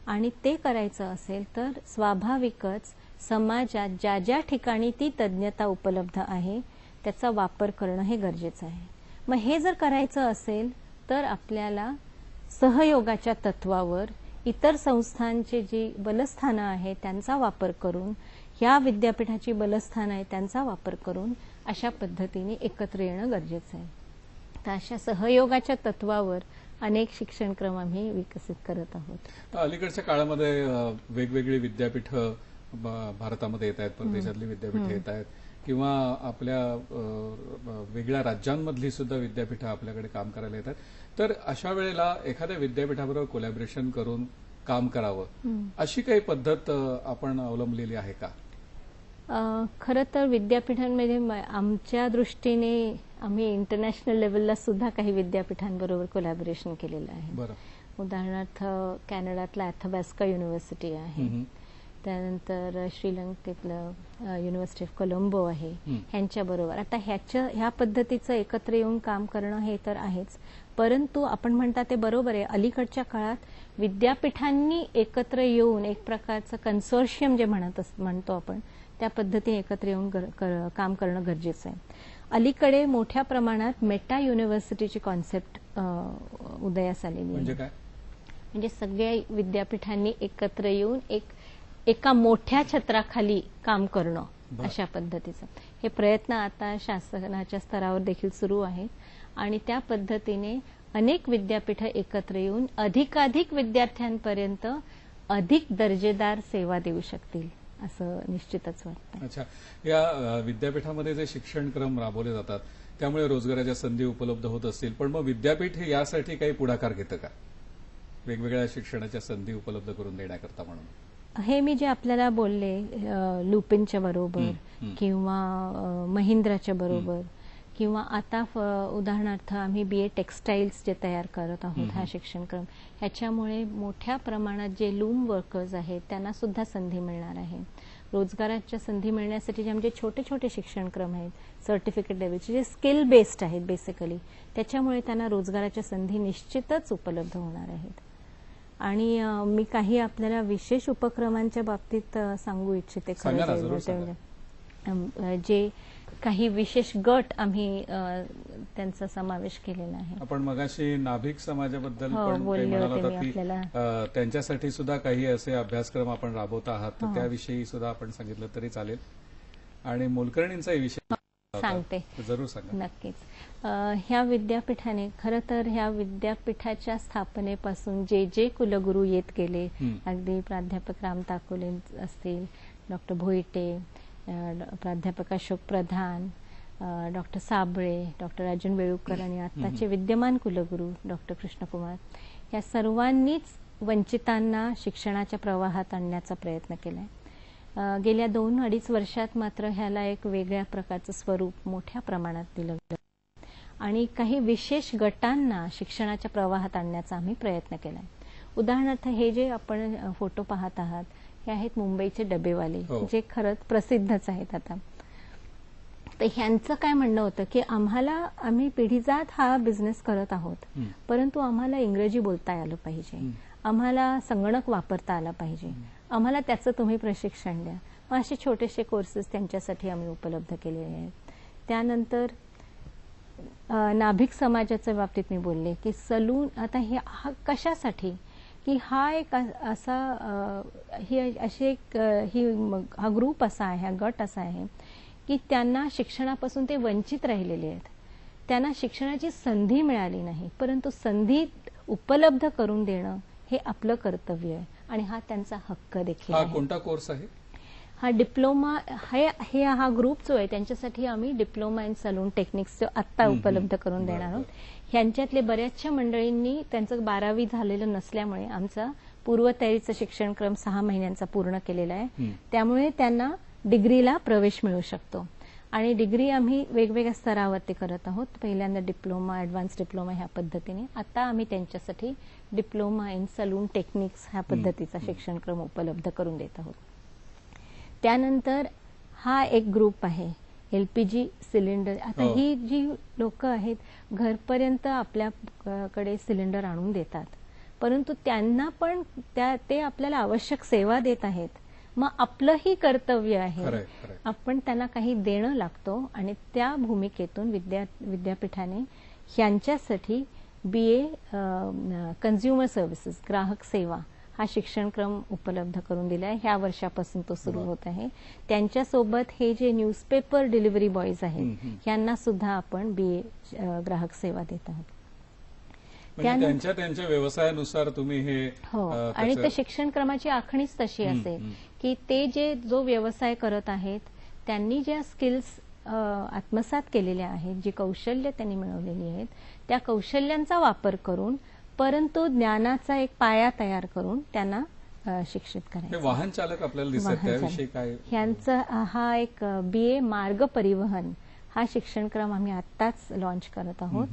आणि ते करायचं असेल तर स्वाभाविकच समाजात ज्या ज्या ठिकाणी ती तज्ञता उपलब्ध आहे त्याचा वापर करणं हे गरजेचं आहे. मग हे जर करायचं असेल तर आपल्याला सहयोगाच्या तत्वावर इतर संस्थांची जी बलस्थानं आहेत त्यांचा वापर करून, ह्या विद्यापीठाची बलस्थानं आहेत त्यांचा वापर करून अशा पद्धतीने एकत्र येणं गरजेचं आहे. तर अशा सहयोगाच्या तत्वावर अनेक शिक्षणक्रम आम्ही विकसित करत आहोत. अलीकडच्या काळामध्ये वेगवेगळी विद्यापीठं भारतामध्ये येत आहेत, परदेशातली विद्यापीठं येत आहेत किंवा आपल्या वेगळ्या राज्यांमधली सुद्धा विद्यापीठं आपल्याकडे काम करायला येतात. तर अशा वेळेला एखाद्या विद्यापीठाबरोबर कोलॅबोरेशन करून काम करावं अशी काही पद्धत आपण अवलंबलेली आहे का? खरं तर विद्यापीठांमध्ये आमच्या दृष्टीने आम्ही इंटरनॅशनल लेवलला सुद्धा काही विद्यापीठांबरोबर कोलॅबोरेशन केलेलं आहे. बरं. उदाहरणार्थ कॅनडातला अथबॅस्का युनिव्हर्सिटी आहे, त्यानंतर श्रीलंकेतलं युनिव्हर्सिटी ऑफ कोलंबो आहे, ह्यांच्याबरोबर. आता ह्या पद्धतीचं एकत्र येऊन काम करणं हे तर आहेच, परंतु आपण म्हणता ते बरोबर आहे, अलीकडच्या काळात विद्यापीठांनी एकत्र येऊन एक प्रकारचं कन्सोर्शियम जे म्हणतो आपण, त्या पद्धतीने एकत्र येऊन काम करणं गरजेचं आहे. अलीकडे मोठ्या प्रमाणात मेटा युनिव्हर्सिटीची कॉन्सेप्ट उदयास आलेली आहे. म्हणजे काय? म्हणजे सगळ्या विद्यापीठांनी एकत्र येऊन एका मोठ्या छत्राखाली काम करणं, अशा पद्धतीचं हे प्रयत्न आता शासनाच्या स्तरावर देखील सुरू आहेत आणि त्या पद्धतीने अनेक विद्यापीठं एकत्र येऊन अधिकाधिक विद्यार्थ्यांपर्यंत अधिक दर्जेदार सेवा देऊ शकतील असं निश्चितच वाटतं. अच्छा, या विद्यापीठामध्ये जे शिक्षणक्रम राबवले जातात त्यामुळे रोजगाराच्या संधी उपलब्ध होत असतील, पण मग विद्यापीठ हे यासाठी काही पुढाकार घेतं का, वेगवेगळ्या शिक्षणाच्या संधी उपलब्ध करून देण्याकरता म्हणून? हे मी जे आपल्याला बोलले, लुपिनच्या बरोबर किंवा महिंद्राच्या बरोबर, किंवा आता उदाहरणार्थ आम्ही BA टेक्सटाईल्स जे तयार करत आहोत, हा शिक्षणक्रम, ह्याच्यामुळे मोठ्या प्रमाणात जे लूम वर्कर्स आहेत त्यांना सुद्धा संधी मिळणार आहे. रोजगाराच्या संधी मिळण्यासाठी जे आमचे छोटे छोटे शिक्षणक्रम आहेत, सर्टिफिकेट लेवलचे, जे स्किल बेस्ड आहेत बेसिकली, त्याच्यामुळे त्यांना रोजगाराच्या संधी निश्चितच उपलब्ध होणार आहेत. आणि मी काही आपल्याला विशेष उपक्रमांच्या बाबतीत सांगू इच्छिते. जे काही विशेष गट आम्ही त्यांचा समावेश केलेला आहे. आपण मगाशी नाभिक समाजाबद्दल पण म्हणाला होता की त्यांच्यासाठी सुद्धा काही असे अभ्यासक्रम आपण राबवत आहात, तर त्याविषयी सुद्धा आपण सांगितलं तरी चालेल. आणि मोलकर्णींचाही विषय सांगते, जरूर सांगा. नक्कीच. ह्या विद्यापीठाने खरं तर ह्या विद्यापीठाच्या स्थापनेपासून जे कुलगुरू येत गेले, अगदी प्राध्यापक राम ताकोले असतील, डॉक्टर भोईटे, प्राध्यापक अशोक प्रधान, डॉक्टर साबळे, डॉक्टर राजन वेळुकर आणि आताचे विद्यमान कुलगुरू डॉक्टर कृष्णकुमार, या सर्वांनीच वंचितांना शिक्षणाच्या प्रवाहात आणण्याचा प्रयत्न केलाय. गेल्या 2-2.5 वर्षात मात्र ह्याला एक वेगळ्या प्रकारचं स्वरूप मोठ्या प्रमाणात दिलं गेलं आणि काही विशेष गटांना शिक्षणाच्या प्रवाहात आणण्याचा आम्ही प्रयत्न केलाय. उदाहरणार्थ हे जे आपण फोटो पाहत आहात हे आहेत मुंबईचे डबेवाले, जे खरंच प्रसिद्धच आहेत आता. तर ह्यांचं काय म्हणणं होतं की आम्ही पिढीजात हा बिझनेस करत आहोत, परंतु आम्हाला इंग्रजी बोलता आलं पाहिजे, आम्हाला संगणक वापरता आला पाहिजे, आम्हाला त्याचं तुम्ही प्रशिक्षण द्या. मग असे छोटेसे कोर्सेस त्यांच्यासाठी आम्ही उपलब्ध केलेले आहेत. त्यानंतर नाभिक समाजाच्या बाबतीत मी बोलले की सलून, आता हा कशासाठी की हा एक असा हा ग्रुप असा आहे, हा गट असा आहे की त्यांना शिक्षणापासून ते वंचित राहिलेले आहेत, त्यांना शिक्षणाची संधी मिळाली नाही, परंतु संधी उपलब्ध करून देणं हे आपलं कर्तव्य आहे आणि हा त्यांचा हक्क देखील आहे. हा कोणता कोर्स आहे? हा डिप्लोमा हा ग्रुप जो आहे त्यांच्यासाठी आम्ही डिप्लोमा इन सलून टेक्निक्स आत्ता उपलब्ध करून देणार आहोत. ह्यांच्यातले बऱ्याचशा मंडळींनी त्यांचं 12वी झालेलं नसल्यामुळे आमचा पूर्वतयारीचा शिक्षणक्रम 6 महिन्यांचा पूर्ण केलेला आहे, त्यामुळे त्यांना डिग्रीला प्रवेश मिळू शकतो. आणि डिग्री आम्ही वेगवेगळ्या स्तरावरती करत आहोत. पहिल्यांदा डिप्लोमा, ऍडव्हान्स डिप्लोमा ह्या पद्धतीने, आता आम्ही त्यांच्यासाठी डिप्लोमा इन सलून टेक्निक्स ह्या पद्धतीचा शिक्षणक्रम उपलब्ध करून देत आहोत. त्यानंतर हा एक ग्रुप आहे LPG सिलेंडर. आता ही जी लोक आहेत घरपर्यंत आपल्याकडे सिलेंडर आणून देतात, परंतु त्यांना पण ते आपल्याला आवश्यक सेवा देत आहेत. मग आपलंही कर्तव्य आहे, आपण त्यांना काही देणं लागतो आणि त्या भूमिकेतून विद्यापीठाने ह्यांच्यासाठी BA कन्झ्युमर सर्व्हिसेस, ग्राहक सेवा हा शिक्षणक्रम उपलब्ध करून दिला आहे. ह्या वर्षापासून तो सुरू होत आहे. त्यांच्यासोबत हे जे न्यूजपेपर डिलिव्हरी बॉयज आहेत यांना सुद्धा आपण BA ग्राहक सेवा देत आहोत. त्यांच्या व्यवसायानुसार तुम्ही हे आणि त्या शिक्षणक्रमाची आखणीच तशी असेल की ते जो व्यवसाय करत आहेत त्यांनी ज्या स्किल्स आत्मसात केलेल्या आहेत, जी कौशल्य त्यांनी मिळवलेली आहेत, त्या कौशल्यांचा वापर करून परंतु ज्ञानाचा एक पाया तयार करून त्यांना शिक्षित हे करायचं. वाहन चालक आपल्याला दिसत त्याविषयी काय? ह्यांचा हा एक BA मार्ग परिवहन हा शिक्षणक्रम आम्ही आत्ताच लॉन्च करत आहोत.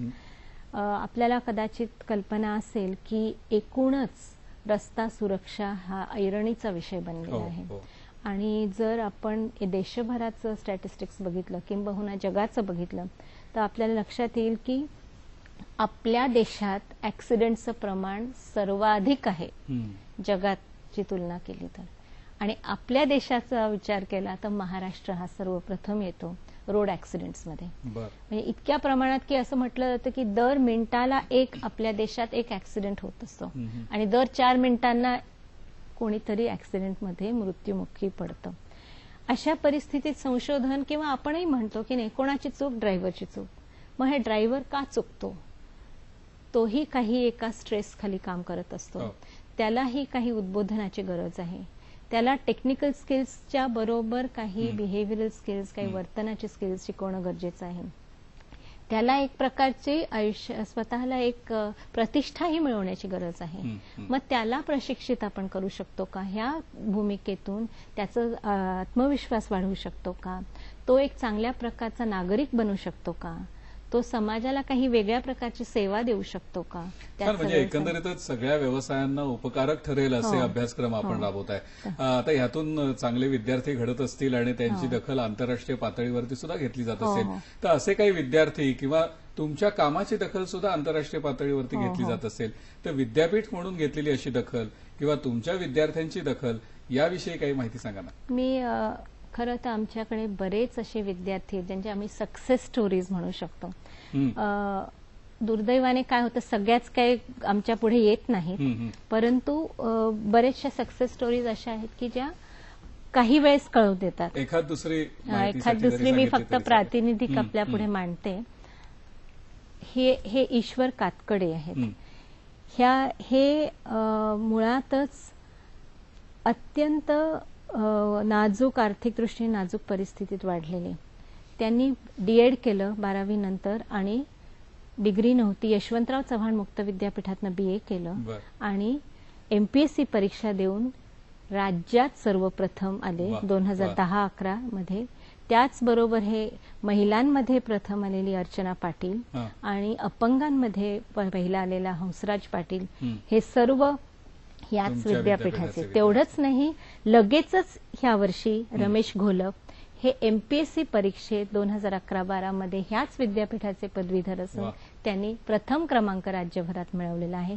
आपल्याला कदाचित कल्पना असेल की एकूणच रस्ता सुरक्षा हा ऐरणीचा विषय बनलेला आहे. आणि जर आपण देशभराचं स्टॅटिस्टिक्स बघितलं किंबहुना जगाचं बघितलं तर आपल्याला लक्षात येईल की आपल्या देशात ऍक्सिडेंटचं प्रमाण सर्वाधिक आहे जगाची तुलना केली तर. आणि आपल्या देशाचा विचार केला तर महाराष्ट्र हा सर्वप्रथम येतो रोड ऍक्सिडेंट्समध्ये. म्हणजे इतक्या प्रमाणात की असं म्हटलं जातं की दर मिनिटाला आपल्या देशात एक ऍक्सिडेंट होत असतो आणि दर 4 मिनिटांना कोणीतरी ऍक्सिडेंटमध्ये मृत्युमुखी पडतं. अशा परिस्थितीत संशोधन किंवा आपणही म्हणतो की नाही, कोणाची चूक? ड्रायव्हरची चूक. मग हे ड्रायव्हर का चुकतो? तोही काही एका स्ट्रेस खाली काम करत असतो. त्यालाही काही उद्बोधनाची गरज आहे. त्याला टेक्निकल स्किल्सच्या बरोबर काही बिहेव्हिअरल स्किल्स, काही वर्तनाचे स्किल्स शिकवणं गरजेचं आहे. त्याला एक प्रकारची आयुष्य स्वतःला एक प्रतिष्ठाही मिळवण्याची गरज आहे. मग त्याला प्रशिक्षित आपण करू शकतो का? ह्या भूमिकेतून त्याचा आत्मविश्वास वाढवू शकतो का? तो एक चांगल्या प्रकारचा नागरिक बनू शकतो का? तो समाजाला काही वेगळ्या प्रकारची सेवा देऊ शकतो का? म्हणजे एकंदरीतच सगळ्या व्यवसायांना उपकारक ठरेल असे अभ्यासक्रम आपण राबवत आहे. आता ह्यातून चांगले विद्यार्थी घडत असतील आणि त्यांची दखल आंतरराष्ट्रीय पातळीवरती सुद्धा घेतली जात असेल तर असे काही विद्यार्थी किंवा तुमच्या कामाची दखल सुद्धा आंतरराष्ट्रीय पातळीवरती घेतली जात असेल तर विद्यापीठ म्हणून घेतलेली अशी दखल किंवा तुमच्या विद्यार्थ्यांची दखल याविषयी काही माहिती सांगा ना. मी खरं तर आमच्याकडे बरेच असे विद्यार्थी आहेत ज्यांचे आम्ही सक्सेस स्टोरीज म्हणू शकतो. दुर्दैवाने काय होतं, सगळ्याच काही आमच्या पुढे येत नाहीत, परंतु बरेचशा सक्सेस स्टोरीज अशा आहेत की ज्या काही वेळेस कळवू देतात. एखाद दुसरी मी फक्त प्रातिनिधिक आपल्या पुढे मांडते. हे ईश्वर कातकडे आहेत. हे मुळातच अत्यंत नाजूक, आर्थिक दृष्टीने नाजूक परिस्थितीत वाढलेले. त्यांनी DED केलं 12वी नंतर आणि डिग्री नव्हती. यशवंतराव चव्हाण मुक्त विद्यापीठातनं BA केलं आणि MPSC परीक्षा देऊन राज्यात सर्वप्रथम आले 2010-11 मध्ये. त्याचबरोबर हे महिलांमध्ये प्रथम आलेली अर्चना पाटील आणि अपंगांमध्ये पहिला आलेला हंसराज पाटील हे सर्व याच विद्यापीठाचे. तेवढंच नाही, लगेचच ह्या वर्षी रमेश घोलप हे MPSC परीक्षेत 2011-12 मध्ये ह्याच विद्यापीठाचे पदवीधर असून त्यांनी प्रथम क्रमांक राज्यभरात मिळवलेला आहे.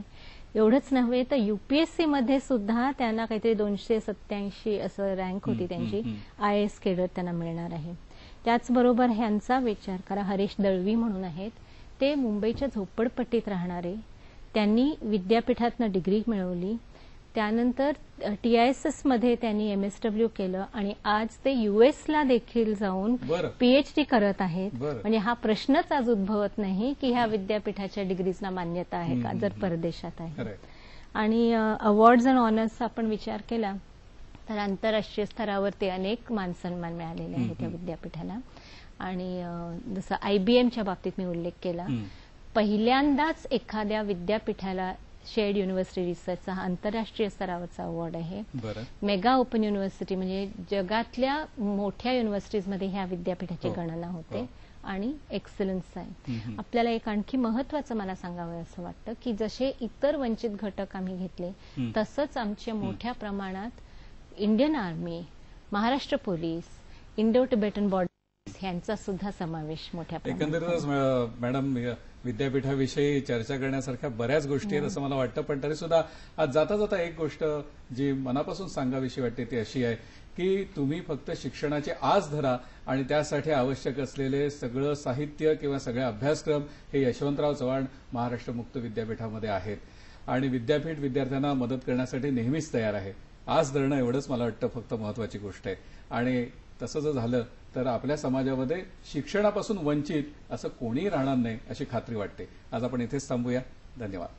एवढंच नव्हे तर UPSC मध्ये सुद्धा त्यांना काहीतरी 287 असं रँक होती त्यांची. IAS केडर त्यांना मिळणार आहे. त्याचबरोबर ह्यांचा विचार करा, हरीश दळवी म्हणून आहेत, ते मुंबईच्या झोपडपट्टीत राहणारे. त्यांनी विद्यापीठातनं डिग्री मिळवली. त्यानंतर TISS मध्ये त्यांनी MSW केलं आणि आज ते US ला देखील जाऊन PhD करत आहेत. म्हणजे हा प्रश्नच आज उद्भवत नाही की ह्या विद्यापीठाच्या डिग्रीजना मान्यता आहे का जर परदेशात आहे. आणि अवॉर्ड्स अँड ऑनर्स आपण विचार केला तर आंतरराष्ट्रीय स्तरावरती अनेक मानसन्मान मिळालेले आहेत या विद्यापीठाला. आणि जसं IBMच्या बाबतीत मी उल्लेख केला, पहिल्यांदाच एखाद्या विद्यापीठाला शेअर्ड युनिव्हर्सिटी रिसर्चचा हा आंतरराष्ट्रीय स्तरावरचा अवॉर्ड आहे. मेगा ओपन युनिव्हर्सिटी म्हणजे जगातल्या मोठ्या युनिव्हर्सिटीजमध्ये ह्या विद्यापीठाची गणना होते आणि एक्सलन्स आहे. आपल्याला एक आणखी महत्वाचं मला सांगावं असं वाटतं की जसे इतर वंचित घटक आम्ही घेतले तसंच आमच्या मोठ्या प्रमाणात Indian army, Maharashtra police, Indo Tibetan border यांचा सुद्धा समावेश मोठ्या प्रमाणात. एकंदरीतच मॅडम, विद्यापीठाविषयी चर्चा करण्यासारख्या बऱ्याच गोष्टी आहेत असं मला वाटतं, पण तरी सुद्धा आज जाता जाता एक गोष्ट जी मनापासून सांगावीशी वाटते ती अशी आहे की तुम्ही फक्त शिक्षणाची आस धरा आणि त्यासाठी आवश्यक असलेले सगळं साहित्य किंवा सगळे अभ्यासक्रम हे यशवंतराव चव्हाण महाराष्ट्र मुक्त विद्यापीठामध्ये आहेत आणि विद्यापीठ विद्यार्थ्यांना मदत करण्यासाठी नेहमीच तयार आहे. आस धरणं एवढंच मला वाटतं फक्त महत्वाची गोष्ट आहे. आणि तसं जर झालं तर आपल्या समाजामध्ये शिक्षणापासून वंचित असं कोणीही राहणार नाही अशी खात्री वाटते. आज आपण इथेच थांबूया. धन्यवाद.